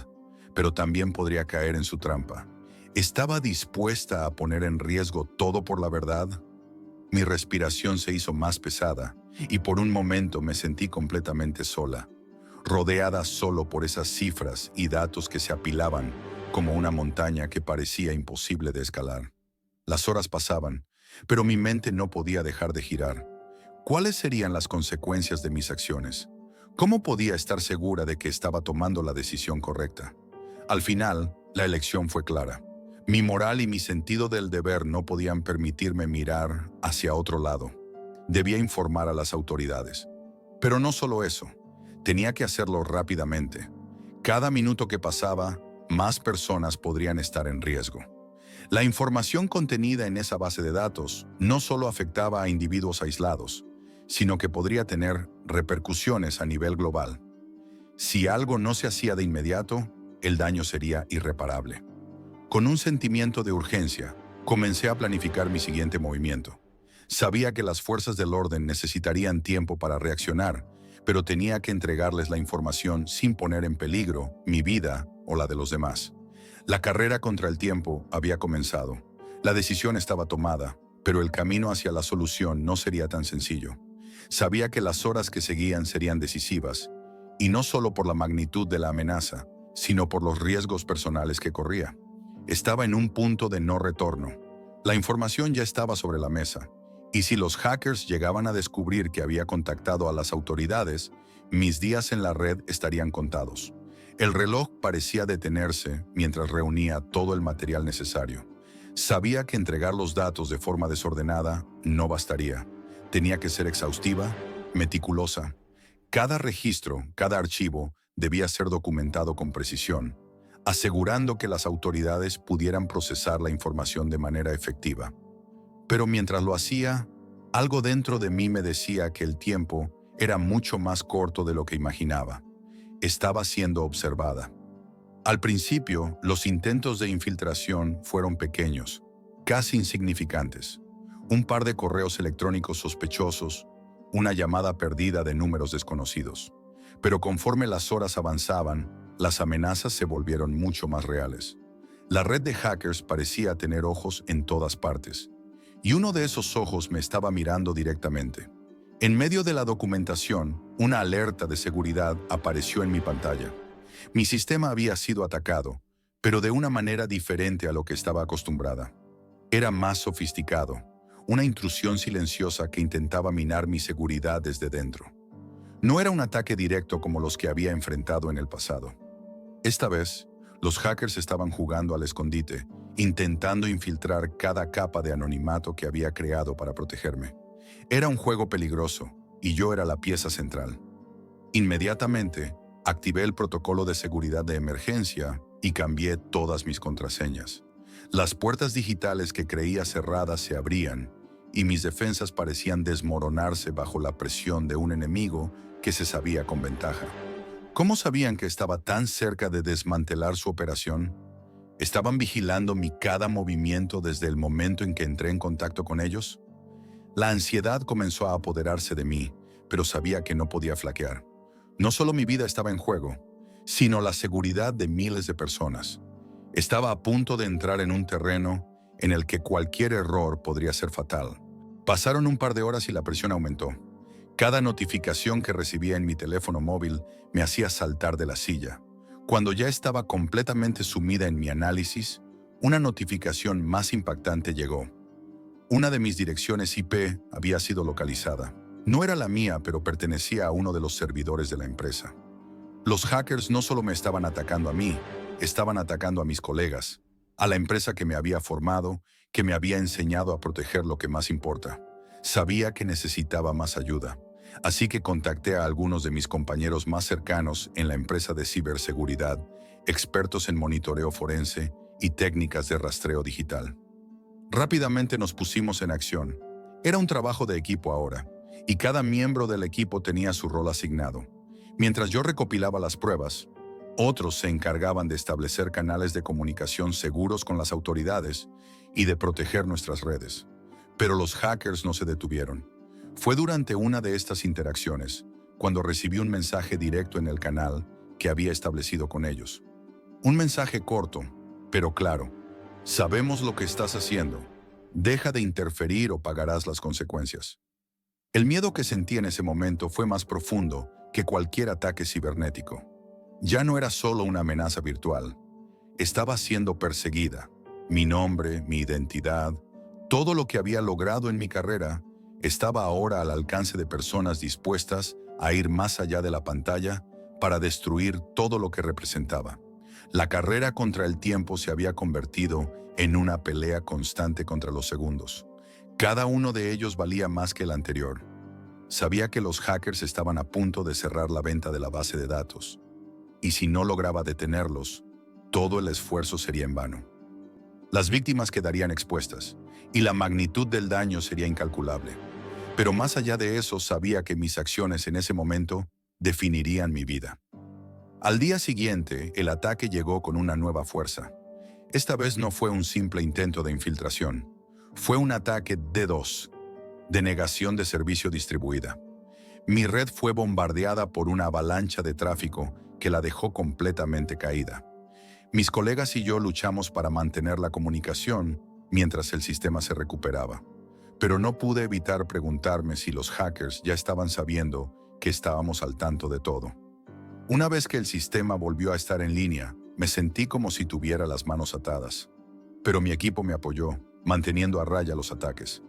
pero también podría caer en su trampa. ¿Estaba dispuesta a poner en riesgo todo por la verdad? Mi respiración se hizo más pesada y por un momento me sentí completamente sola, rodeada solo por esas cifras y datos que se apilaban como una montaña que parecía imposible de escalar. Las horas pasaban, pero mi mente no podía dejar de girar. ¿Cuáles serían las consecuencias de mis acciones? ¿Cómo podía estar segura de que estaba tomando la decisión correcta? Al final, la elección fue clara. Mi moral y mi sentido del deber no podían permitirme mirar hacia otro lado. Debía informar a las autoridades. Pero no solo eso, tenía que hacerlo rápidamente. Cada minuto que pasaba, más personas podrían estar en riesgo. La información contenida en esa base de datos no solo afectaba a individuos aislados, sino que podría tener repercusiones a nivel global. Si algo no se hacía de inmediato, el daño sería irreparable. Con un sentimiento de urgencia, comencé a planificar mi siguiente movimiento. Sabía que las fuerzas del orden necesitarían tiempo para reaccionar, pero tenía que entregarles la información sin poner en peligro mi vida o la de los demás. La carrera contra el tiempo había comenzado. La decisión estaba tomada, pero el camino hacia la solución no sería tan sencillo. Sabía que las horas que seguían serían decisivas, y no solo por la magnitud de la amenaza, sino por los riesgos personales que corría. Estaba en un punto de no retorno. La información ya estaba sobre la mesa, y si los hackers llegaban a descubrir que había contactado a las autoridades, mis días en la red estarían contados. El reloj parecía detenerse mientras reunía todo el material necesario. Sabía que entregar los datos de forma desordenada no bastaría. Tenía que ser exhaustiva, meticulosa. Cada registro, cada archivo, debía ser documentado con precisión, asegurando que las autoridades pudieran procesar la información de manera efectiva. Pero mientras lo hacía, algo dentro de mí me decía que el tiempo era mucho más corto de lo que imaginaba. Estaba siendo observada. Al principio, los intentos de infiltración fueron pequeños, casi insignificantes. Un par de correos electrónicos sospechosos, una llamada perdida de números desconocidos. Pero conforme las horas avanzaban, las amenazas se volvieron mucho más reales. La red de hackers parecía tener ojos en todas partes, y uno de esos ojos me estaba mirando directamente. En medio de la documentación, una alerta de seguridad apareció en mi pantalla. Mi sistema había sido atacado, pero de una manera diferente a lo que estaba acostumbrada. Era más sofisticado, una intrusión silenciosa que intentaba minar mi seguridad desde dentro. No era un ataque directo como los que había enfrentado en el pasado. Esta vez, los hackers estaban jugando al escondite, intentando infiltrar cada capa de anonimato que había creado para protegerme. Era un juego peligroso, y yo era la pieza central. Inmediatamente, Activé el protocolo de seguridad de emergencia y cambié todas mis contraseñas. Las puertas digitales que creía cerradas se abrían y mis defensas parecían desmoronarse bajo la presión de un enemigo que se sabía con ventaja. ¿Cómo sabían que estaba tan cerca de desmantelar su operación? ¿Estaban vigilando mi cada movimiento desde el momento en que entré en contacto con ellos? La ansiedad comenzó a apoderarse de mí, pero sabía que no podía flaquear. No solo mi vida estaba en juego, sino la seguridad de miles de personas. Estaba a punto de entrar en un terreno en el que cualquier error podría ser fatal. Pasaron un par de horas y la presión aumentó. Cada notificación que recibía en mi teléfono móvil me hacía saltar de la silla. Cuando ya estaba completamente sumida en mi análisis, una notificación más impactante llegó. Una de mis direcciones IP había sido localizada. No era la mía, pero pertenecía a uno de los servidores de la empresa. Los hackers no solo me estaban atacando a mí, estaban atacando a mis colegas, a la empresa que me había formado, que me había enseñado a proteger lo que más importa. Sabía que necesitaba más ayuda, así que contacté a algunos de mis compañeros más cercanos en la empresa de ciberseguridad, expertos en monitoreo forense y técnicas de rastreo digital. Rápidamente nos pusimos en acción. Era un trabajo de equipo ahora, y cada miembro del equipo tenía su rol asignado. Mientras yo recopilaba las pruebas, otros se encargaban de establecer canales de comunicación seguros con las autoridades y de proteger nuestras redes. Pero los hackers no se detuvieron. Fue durante una de estas interacciones cuando recibí un mensaje directo en el canal que había establecido con ellos. Un mensaje corto, pero claro. Sabemos lo que estás haciendo. Deja de interferir o pagarás las consecuencias. El miedo que sentí en ese momento fue más profundo que cualquier ataque cibernético. Ya no era solo una amenaza virtual. Estaba siendo perseguida. Mi nombre, mi identidad, todo lo que había logrado en mi carrera, estaba ahora al alcance de personas dispuestas a ir más allá de la pantalla para destruir todo lo que representaba. La carrera contra el tiempo se había convertido en una pelea constante contra los segundos. Cada uno de ellos valía más que el anterior. Sabía que los hackers estaban a punto de cerrar la venta de la base de datos. Y si no lograba detenerlos, todo el esfuerzo sería en vano. Las víctimas quedarían expuestas, y la magnitud del daño sería incalculable. Pero más allá de eso, sabía que mis acciones en ese momento definirían mi vida. Al día siguiente, el ataque llegó con una nueva fuerza. Esta vez no fue un simple intento de infiltración. Fue un ataque DDoS, de negación de servicio distribuida. Mi red fue bombardeada por una avalancha de tráfico que la dejó completamente caída. Mis colegas y yo luchamos para mantener la comunicación mientras el sistema se recuperaba. Pero no pude evitar preguntarme si los hackers ya estaban sabiendo que estábamos al tanto de todo. Una vez que el sistema volvió a estar en línea, me sentí como si tuviera las manos atadas. Pero mi equipo me apoyó, manteniendo a raya los ataques.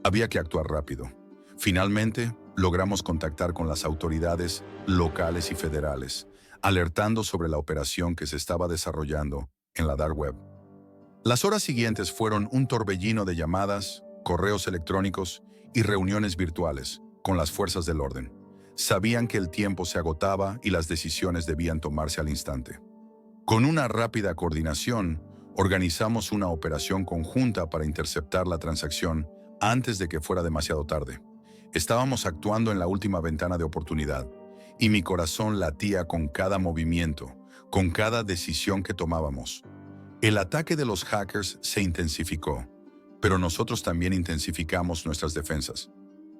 Había que actuar rápido. Finalmente, logramos contactar con las autoridades locales y federales, alertando sobre la operación que se estaba desarrollando en la dark web. Las horas siguientes fueron un torbellino de llamadas, correos electrónicos y reuniones virtuales con las fuerzas del orden. Sabían que el tiempo se agotaba y las decisiones debían tomarse al instante. Con una rápida coordinación, organizamos una operación conjunta para interceptar la transacción antes de que fuera demasiado tarde. Estábamos actuando en la última ventana de oportunidad, y mi corazón latía con cada movimiento, con cada decisión que tomábamos. El ataque de los hackers se intensificó, pero nosotros también intensificamos nuestras defensas.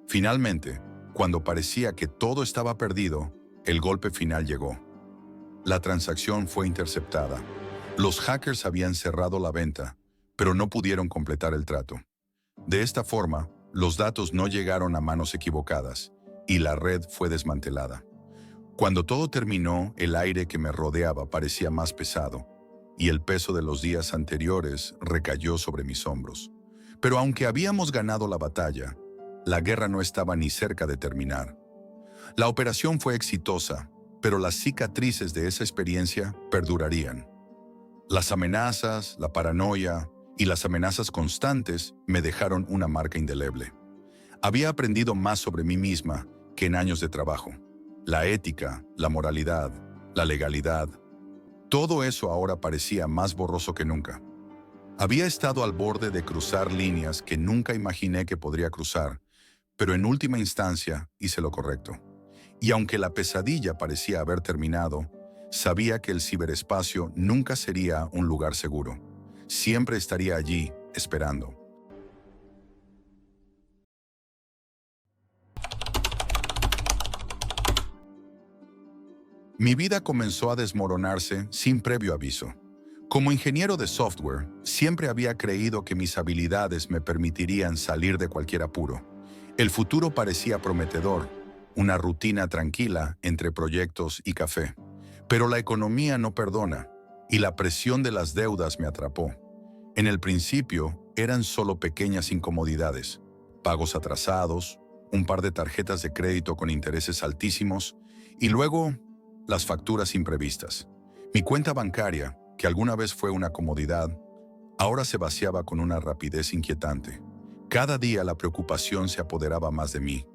Finalmente, cuando parecía que todo estaba perdido, el golpe final llegó. La transacción fue interceptada. Los hackers habían cerrado la venta, pero no pudieron completar el trato. De esta forma, los datos no llegaron a manos equivocadas y la red fue desmantelada. Cuando todo terminó, el aire que me rodeaba parecía más pesado y el peso de los días anteriores recayó sobre mis hombros. Pero aunque habíamos ganado la batalla, la guerra no estaba ni cerca de terminar. La operación fue exitosa, pero las cicatrices de esa experiencia perdurarían. Las amenazas, la paranoia y las amenazas constantes me dejaron una marca indeleble. Había aprendido más sobre mí misma que en años de trabajo. La ética, la moralidad, la legalidad. Todo eso ahora parecía más borroso que nunca. Había estado al borde de cruzar líneas que nunca imaginé que podría cruzar, pero en última instancia hice lo correcto. Y aunque la pesadilla parecía haber terminado, sabía que el ciberespacio nunca sería un lugar seguro. Siempre estaría allí, esperando. Mi vida comenzó a desmoronarse sin previo aviso. Como ingeniero de software, siempre había creído que mis habilidades me permitirían salir de cualquier apuro. El futuro parecía prometedor, una rutina tranquila entre proyectos y café. Pero la economía no perdona, y la presión de las deudas me atrapó. En el principio, eran solo pequeñas incomodidades, pagos atrasados, un par de tarjetas de crédito con intereses altísimos, y luego las facturas imprevistas. Mi cuenta bancaria, que alguna vez fue una comodidad, ahora se vaciaba con una rapidez inquietante. Cada día la preocupación se apoderaba más de mí.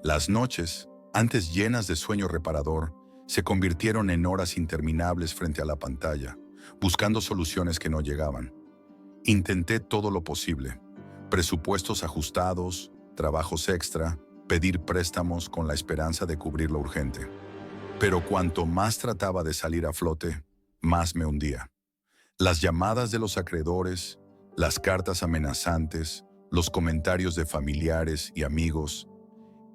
Las noches, antes llenas de sueño reparador, se convirtieron en horas interminables frente a la pantalla, buscando soluciones que no llegaban. Intenté todo lo posible: presupuestos ajustados, trabajos extra, pedir préstamos con la esperanza de cubrir lo urgente. Pero cuanto más trataba de salir a flote, más me hundía. Las llamadas de los acreedores, las cartas amenazantes, los comentarios de familiares y amigos,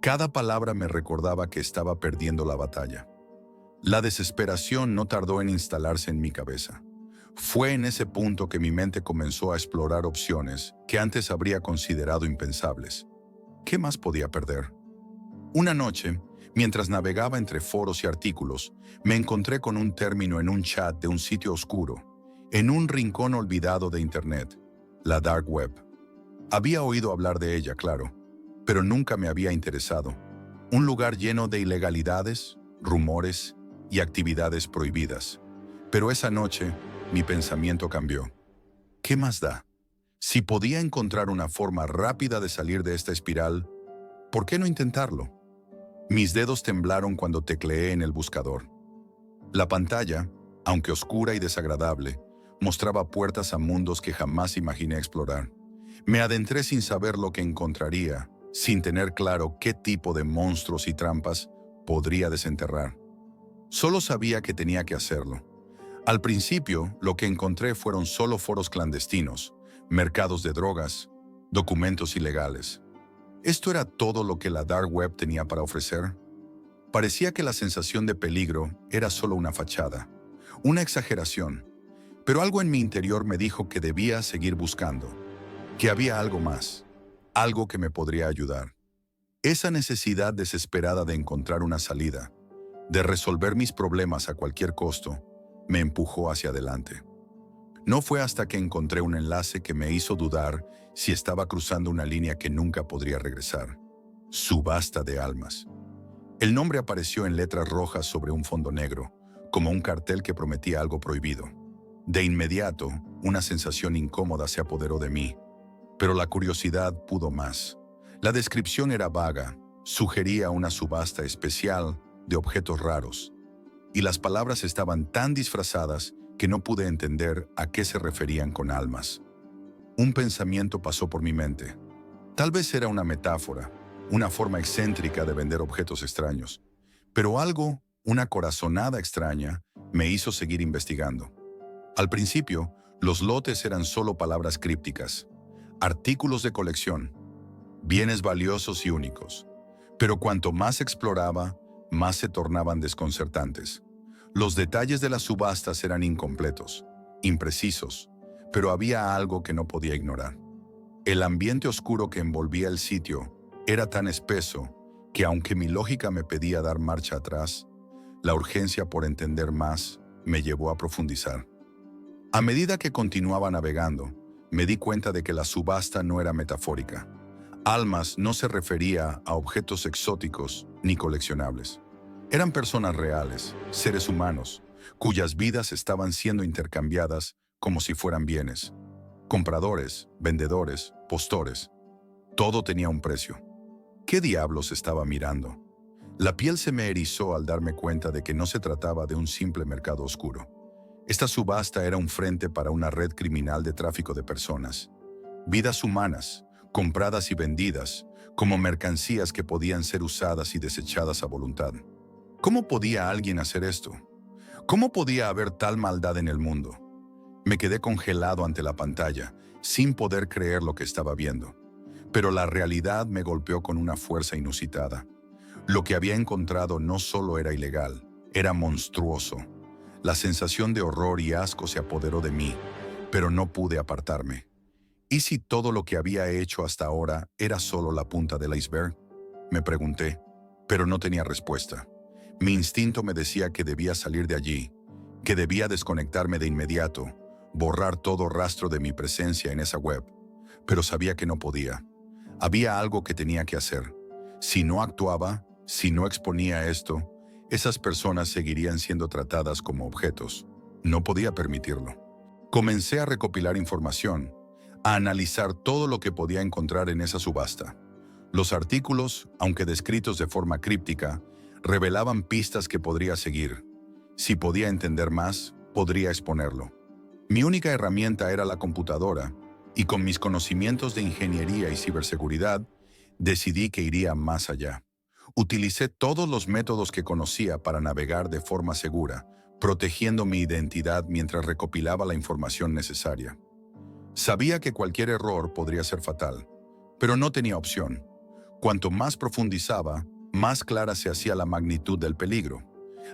cada palabra me recordaba que estaba perdiendo la batalla. La desesperación no tardó en instalarse en mi cabeza. Fue en ese punto que mi mente comenzó a explorar opciones que antes habría considerado impensables. ¿Qué más podía perder? Una noche, mientras navegaba entre foros y artículos, me encontré con un término en un chat de un sitio oscuro, en un rincón olvidado de Internet, la Dark Web. Había oído hablar de ella, claro, pero nunca me había interesado. Un lugar lleno de ilegalidades, rumores y actividades prohibidas. Pero esa noche, mi pensamiento cambió. ¿Qué más da? Si podía encontrar una forma rápida de salir de esta espiral, ¿por qué no intentarlo? Mis dedos temblaron cuando tecleé en el buscador. La pantalla, aunque oscura y desagradable, mostraba puertas a mundos que jamás imaginé explorar. Me adentré sin saber lo que encontraría, sin tener claro qué tipo de monstruos y trampas podría desenterrar. Solo sabía que tenía que hacerlo. Al principio, lo que encontré fueron solo foros clandestinos, mercados de drogas, documentos ilegales. ¿Esto era todo lo que la Dark Web tenía para ofrecer? Parecía que la sensación de peligro era solo una fachada, una exageración, pero algo en mi interior me dijo que debía seguir buscando, que había algo más, algo que me podría ayudar. Esa necesidad desesperada de encontrar una salida, de resolver mis problemas a cualquier costo, me empujó hacia adelante. No fue hasta que encontré un enlace que me hizo dudar si estaba cruzando una línea que nunca podría regresar. Subasta de almas. El nombre apareció en letras rojas sobre un fondo negro, como un cartel que prometía algo prohibido. De inmediato, una sensación incómoda se apoderó de mí, pero la curiosidad pudo más. La descripción era vaga, sugería una subasta especial de objetos raros, y las palabras estaban tan disfrazadas que no pude entender a qué se referían con almas. Un pensamiento pasó por mi mente. Tal vez era una metáfora, una forma excéntrica de vender objetos extraños, pero algo, una corazonada extraña, me hizo seguir investigando. Al principio, los lotes eran solo palabras crípticas, artículos de colección, bienes valiosos y únicos. Pero cuanto más exploraba, más se tornaban desconcertantes. Los detalles de las subastas eran incompletos, imprecisos, pero había algo que no podía ignorar. El ambiente oscuro que envolvía el sitio era tan espeso que, aunque mi lógica me pedía dar marcha atrás, la urgencia por entender más me llevó a profundizar. A medida que continuaba navegando, me di cuenta de que la subasta no era metafórica. Almas no se refería a objetos exóticos ni coleccionables. Eran personas reales, seres humanos, cuyas vidas estaban siendo intercambiadas como si fueran bienes. Compradores, vendedores, postores. Todo tenía un precio. ¿Qué diablos estaba mirando? La piel se me erizó al darme cuenta de que no se trataba de un simple mercado oscuro. Esta subasta era un frente para una red criminal de tráfico de personas. Vidas humanas, compradas y vendidas, como mercancías que podían ser usadas y desechadas a voluntad. ¿Cómo podía alguien hacer esto? ¿Cómo podía haber tal maldad en el mundo? Me quedé congelado ante la pantalla, sin poder creer lo que estaba viendo. Pero la realidad me golpeó con una fuerza inusitada. Lo que había encontrado no solo era ilegal, era monstruoso. La sensación de horror y asco se apoderó de mí, pero no pude apartarme. ¿Y si todo lo que había hecho hasta ahora era solo la punta del iceberg? Me pregunté, pero no tenía respuesta. Mi instinto me decía que debía salir de allí, que debía desconectarme de inmediato, borrar todo rastro de mi presencia en esa web, pero sabía que no podía. Había algo que tenía que hacer. Si no actuaba, si no exponía esto, esas personas seguirían siendo tratadas como objetos. No podía permitirlo. Comencé a recopilar información, a analizar todo lo que podía encontrar en esa subasta. Los artículos, aunque descritos de forma críptica, revelaban pistas que podría seguir. Si podía entender más, podría exponerlo. Mi única herramienta era la computadora, y con mis conocimientos de ingeniería y ciberseguridad, decidí que iría más allá. Utilicé todos los métodos que conocía para navegar de forma segura, protegiendo mi identidad mientras recopilaba la información necesaria. Sabía que cualquier error podría ser fatal, pero no tenía opción. Cuanto más profundizaba, más clara se hacía la magnitud del peligro.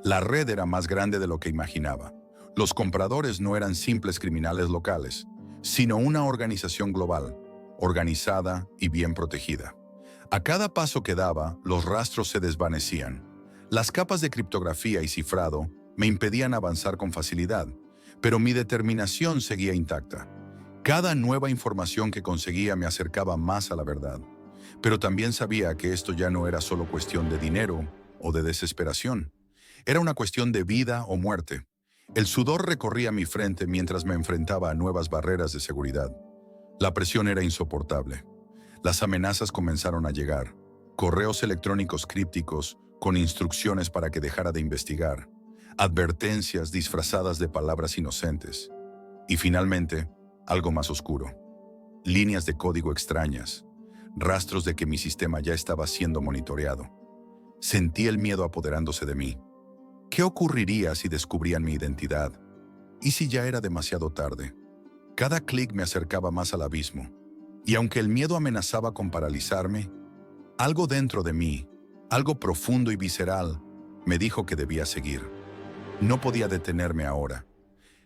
La red era más grande de lo que imaginaba. Los compradores no eran simples criminales locales, sino una organización global, organizada y bien protegida. A cada paso que daba, los rastros se desvanecían. Las capas de criptografía y cifrado me impedían avanzar con facilidad, pero mi determinación seguía intacta. Cada nueva información que conseguía me acercaba más a la verdad. Pero también sabía que esto ya no era solo cuestión de dinero o de desesperación. Era una cuestión de vida o muerte. El sudor recorría mi frente mientras me enfrentaba a nuevas barreras de seguridad. La presión era insoportable. Las amenazas comenzaron a llegar. Correos electrónicos crípticos con instrucciones para que dejara de investigar. Advertencias disfrazadas de palabras inocentes. Y finalmente, algo más oscuro. Líneas de código extrañas. Rastros de que mi sistema ya estaba siendo monitoreado. Sentí el miedo apoderándose de mí. ¿Qué ocurriría si descubrían mi identidad? ¿Y si ya era demasiado tarde? Cada clic me acercaba más al abismo. Y aunque el miedo amenazaba con paralizarme, algo dentro de mí, algo profundo y visceral, me dijo que debía seguir. No podía detenerme ahora.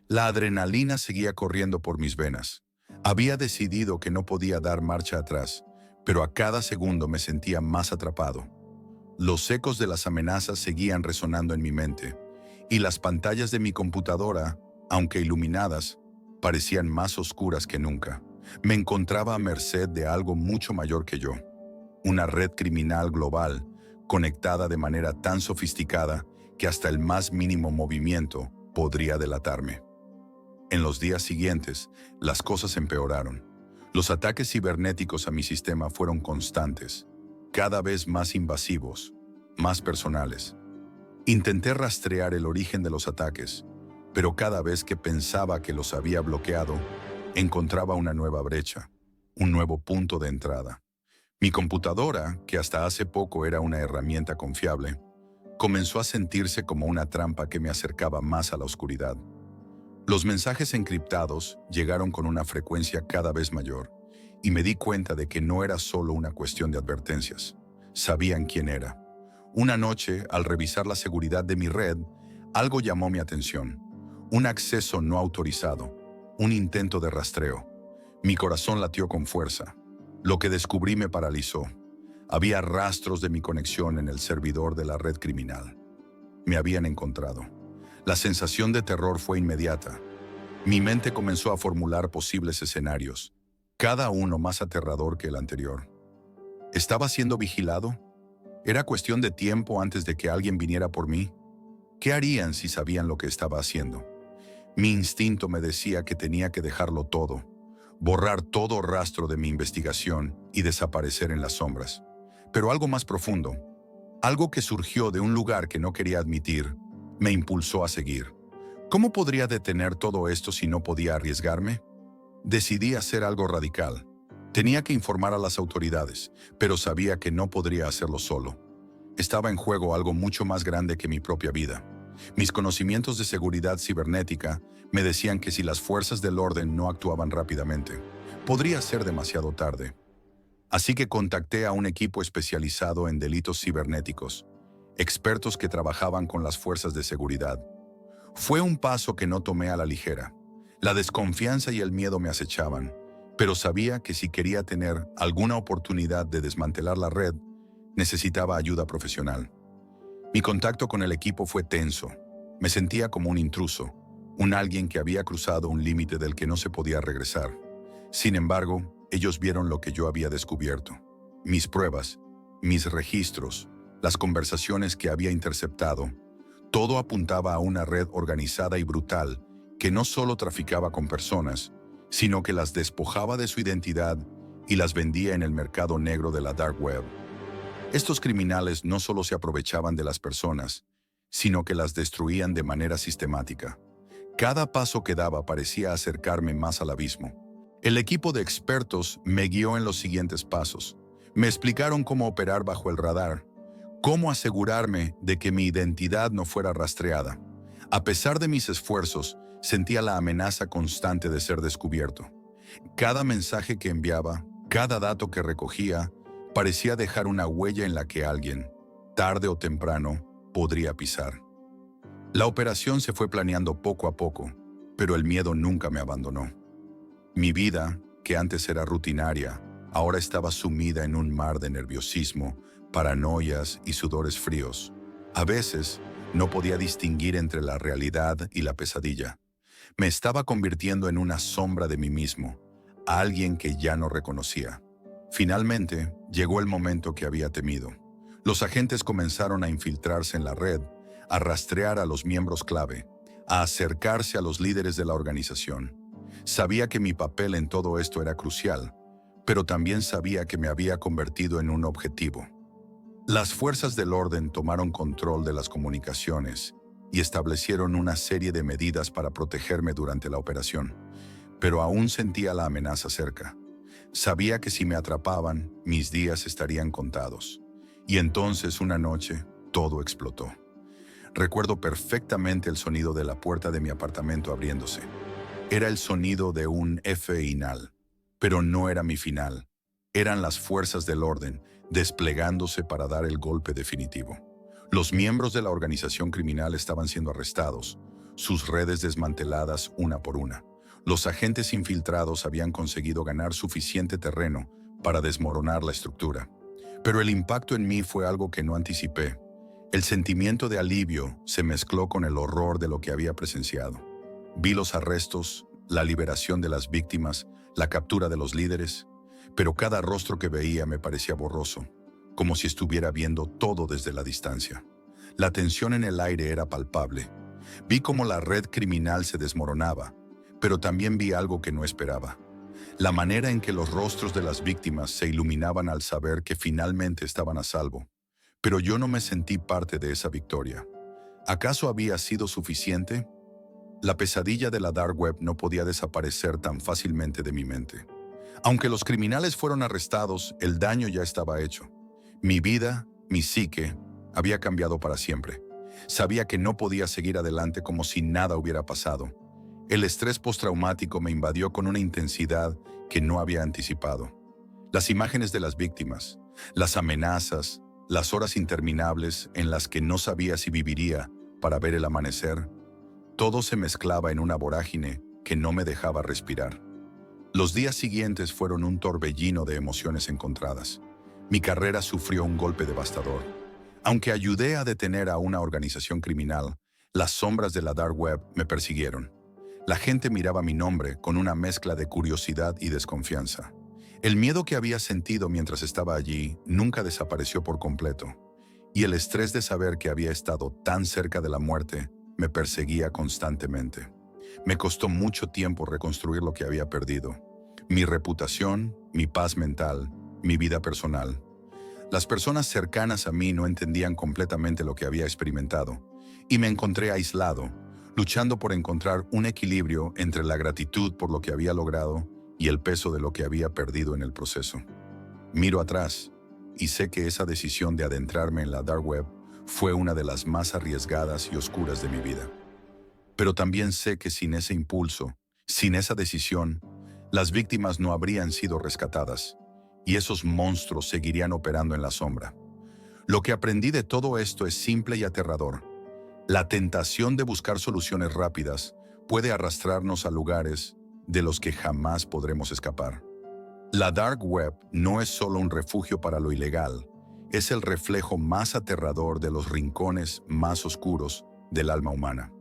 La adrenalina seguía corriendo por mis venas. Había decidido que no podía dar marcha atrás, pero a cada segundo me sentía más atrapado. Los ecos de las amenazas seguían resonando en mi mente, y las pantallas de mi computadora, aunque iluminadas, parecían más oscuras que nunca. Me encontraba a merced de algo mucho mayor que yo. Una red criminal global, conectada de manera tan sofisticada que hasta el más mínimo movimiento podría delatarme. En los días siguientes, las cosas empeoraron. Los ataques cibernéticos a mi sistema fueron constantes, cada vez más invasivos, más personales. Intenté rastrear el origen de los ataques, pero cada vez que pensaba que los había bloqueado, encontraba una nueva brecha, un nuevo punto de entrada. Mi computadora, que hasta hace poco era una herramienta confiable, comenzó a sentirse como una trampa que me acercaba más a la oscuridad. Los mensajes encriptados llegaron con una frecuencia cada vez mayor, y me di cuenta de que no era solo una cuestión de advertencias. Sabían quién era. Una noche, al revisar la seguridad de mi red, algo llamó mi atención. Un acceso no autorizado, un intento de rastreo. Mi corazón latió con fuerza. Lo que descubrí me paralizó. Había rastros de mi conexión en el servidor de la red criminal. Me habían encontrado. La sensación de terror fue inmediata. Mi mente comenzó a formular posibles escenarios, cada uno más aterrador que el anterior. ¿Estaba siendo vigilado? ¿Era cuestión de tiempo antes de que alguien viniera por mí? ¿Qué harían si sabían lo que estaba haciendo? Mi instinto me decía que tenía que dejarlo todo, borrar todo rastro de mi investigación y desaparecer en las sombras. Pero algo más profundo, Algo que surgió de un lugar que no quería admitir me impulsó a seguir. ¿Cómo podría detener todo esto si no podía arriesgarme? Decidí hacer algo radical. Tenía que informar a las autoridades, pero sabía que no podría hacerlo solo. Estaba en juego algo mucho más grande que mi propia vida. Mis conocimientos de seguridad cibernética me decían que si las fuerzas del orden no actuaban rápidamente, podría ser demasiado tarde. Así que contacté a un equipo especializado en delitos cibernéticos, expertos que trabajaban con las fuerzas de seguridad. Fue un paso que no tomé a la ligera. La desconfianza y el miedo me acechaban, pero sabía que si quería tener alguna oportunidad de desmantelar la red, necesitaba ayuda profesional. Mi contacto con el equipo fue tenso. Me sentía como un intruso, un alguien que había cruzado un límite del que no se podía regresar. Sin embargo, ellos vieron lo que yo había descubierto. Mis pruebas, mis registros, las conversaciones que había interceptado, todo apuntaba a una red organizada y brutal que no solo traficaba con personas, sino que las despojaba de su identidad y las vendía en el mercado negro de la dark web. Estos criminales no solo se aprovechaban de las personas, sino que las destruían de manera sistemática. Cada paso que daba parecía acercarme más al abismo. El equipo de expertos me guió en los siguientes pasos. Me explicaron cómo operar bajo el radar, cómo asegurarme de que mi identidad no fuera rastreada. A pesar de mis esfuerzos, sentía la amenaza constante de ser descubierto. Cada mensaje que enviaba, cada dato que recogía, parecía dejar una huella en la que alguien, tarde o temprano, podría pisar. La operación se fue planeando poco a poco, pero el miedo nunca me abandonó. Mi vida, que antes era rutinaria, ahora estaba sumida en un mar de nerviosismo, paranoias y sudores fríos. A veces, no podía distinguir entre la realidad y la pesadilla. Me estaba convirtiendo en una sombra de mí mismo, a alguien que ya no reconocía. Finalmente, llegó el momento que había temido. Los agentes comenzaron a infiltrarse en la red, a rastrear a los miembros clave, a acercarse a los líderes de la organización. Sabía que mi papel en todo esto era crucial, pero también sabía que me había convertido en un objetivo. Las fuerzas del orden tomaron control de las comunicaciones y establecieron una serie de medidas para protegerme durante la operación, pero aún sentía la amenaza cerca. Sabía que si me atrapaban, mis días estarían contados. Y entonces una noche, todo explotó. Recuerdo perfectamente el sonido de la puerta de mi apartamento abriéndose. Era el sonido de un final, pero no era mi final. Eran las fuerzas del orden desplegándose para dar el golpe definitivo. Los miembros de la organización criminal estaban siendo arrestados, sus redes desmanteladas una por una. Los agentes infiltrados habían conseguido ganar suficiente terreno para desmoronar la estructura. Pero el impacto en mí fue algo que no anticipé. El sentimiento de alivio se mezcló con el horror de lo que había presenciado. Vi los arrestos, la liberación de las víctimas, la captura de los líderes, pero cada rostro que veía me parecía borroso, como si estuviera viendo todo desde la distancia. La tensión en el aire era palpable. Vi cómo la red criminal se desmoronaba, pero también vi algo que no esperaba. La manera en que los rostros de las víctimas se iluminaban al saber que finalmente estaban a salvo. Pero yo no me sentí parte de esa victoria. ¿Acaso había sido suficiente? La pesadilla de la dark web no podía desaparecer tan fácilmente de mi mente. Aunque los criminales fueron arrestados, el daño ya estaba hecho. Mi vida, mi psique, había cambiado para siempre. Sabía que no podía seguir adelante como si nada hubiera pasado. El estrés postraumático me invadió con una intensidad que no había anticipado. Las imágenes de las víctimas, las amenazas, las horas interminables en las que no sabía si viviría para ver el amanecer, todo se mezclaba en una vorágine que no me dejaba respirar. Los días siguientes fueron un torbellino de emociones encontradas. Mi carrera sufrió un golpe devastador. Aunque ayudé a detener a una organización criminal, las sombras de la dark web me persiguieron. La gente miraba mi nombre con una mezcla de curiosidad y desconfianza. El miedo que había sentido mientras estaba allí nunca desapareció por completo, y el estrés de saber que había estado tan cerca de la muerte me perseguía constantemente. Me costó mucho tiempo reconstruir lo que había perdido: mi reputación, mi paz mental, mi vida personal. Las personas cercanas a mí no entendían completamente lo que había experimentado, y me encontré aislado, luchando por encontrar un equilibrio entre la gratitud por lo que había logrado y el peso de lo que había perdido en el proceso. Miro atrás y sé que esa decisión de adentrarme en la dark web fue una de las más arriesgadas y oscuras de mi vida. Pero también sé que sin ese impulso, sin esa decisión, las víctimas no habrían sido rescatadas y esos monstruos seguirían operando en la sombra. Lo que aprendí de todo esto es simple y aterrador. La tentación de buscar soluciones rápidas puede arrastrarnos a lugares de los que jamás podremos escapar. La dark web no es solo un refugio para lo ilegal, es el reflejo más aterrador de los rincones más oscuros del alma humana.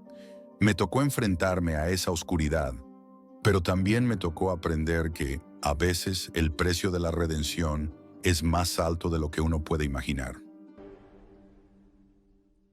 Me tocó enfrentarme a esa oscuridad, pero también me tocó aprender que, a veces, el precio de la redención es más alto de lo que uno puede imaginar.